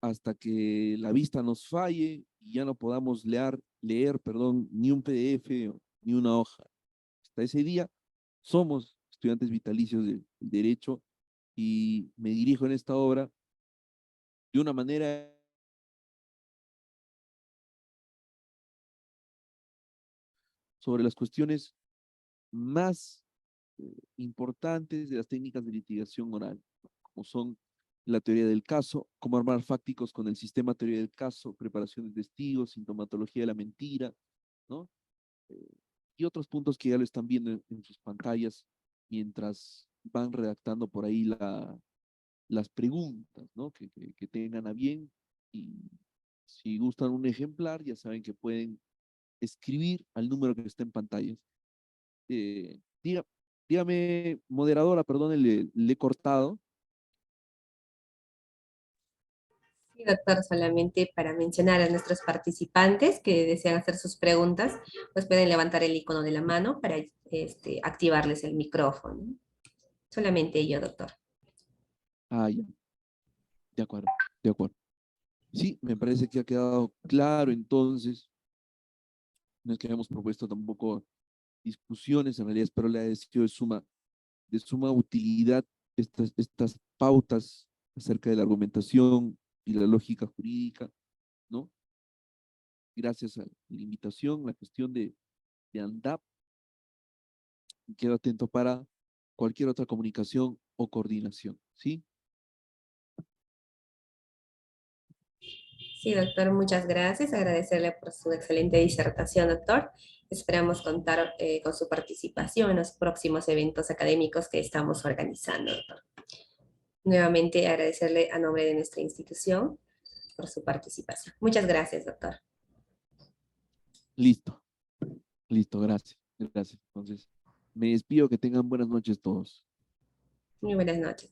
hasta que la vista nos falle y ya no podamos leer, ni un PDF ni una hoja. Hasta ese día somos estudiantes vitalicios del derecho y me dirijo en esta obra de una manera sobre las cuestiones más importantes de las técnicas de litigación oral, como son la teoría del caso, cómo armar fácticos con el sistema teoría del caso, preparación de testigos, sintomatología de la mentira, ¿no? Eh, y otros puntos que ya lo están viendo en sus pantallas mientras van redactando por ahí las preguntas, ¿no? Que tengan a bien. Y si gustan un ejemplar, ya saben que pueden escribir al número que está en pantalla. Eh, diga- Dígame, moderadora, perdón, le he cortado. Sí, doctor, solamente para mencionar a nuestros participantes que desean hacer sus preguntas, pues pueden levantar el icono de la mano para activarles el micrófono. Solamente ello, doctor. Ah, ya, de acuerdo, de acuerdo. Sí, me parece que ha quedado claro entonces. No es que hayamos propuesto tampoco discusiones, en realidad espero le haya sido de suma utilidad estas pautas acerca de la argumentación y la lógica jurídica, ¿no? Gracias a la invitación, la cuestión de ANDAP, quedo atento para cualquier otra comunicación o coordinación, ¿sí? Sí, doctor, muchas gracias. Agradecerle por su excelente disertación, doctor. Esperamos contar con su participación en los próximos eventos académicos que estamos organizando, doctor. Nuevamente agradecerle a nombre de nuestra institución por su participación. Muchas gracias, doctor. Listo, listo, gracias, gracias. Entonces, me despido, que tengan buenas noches todos. Muy buenas noches.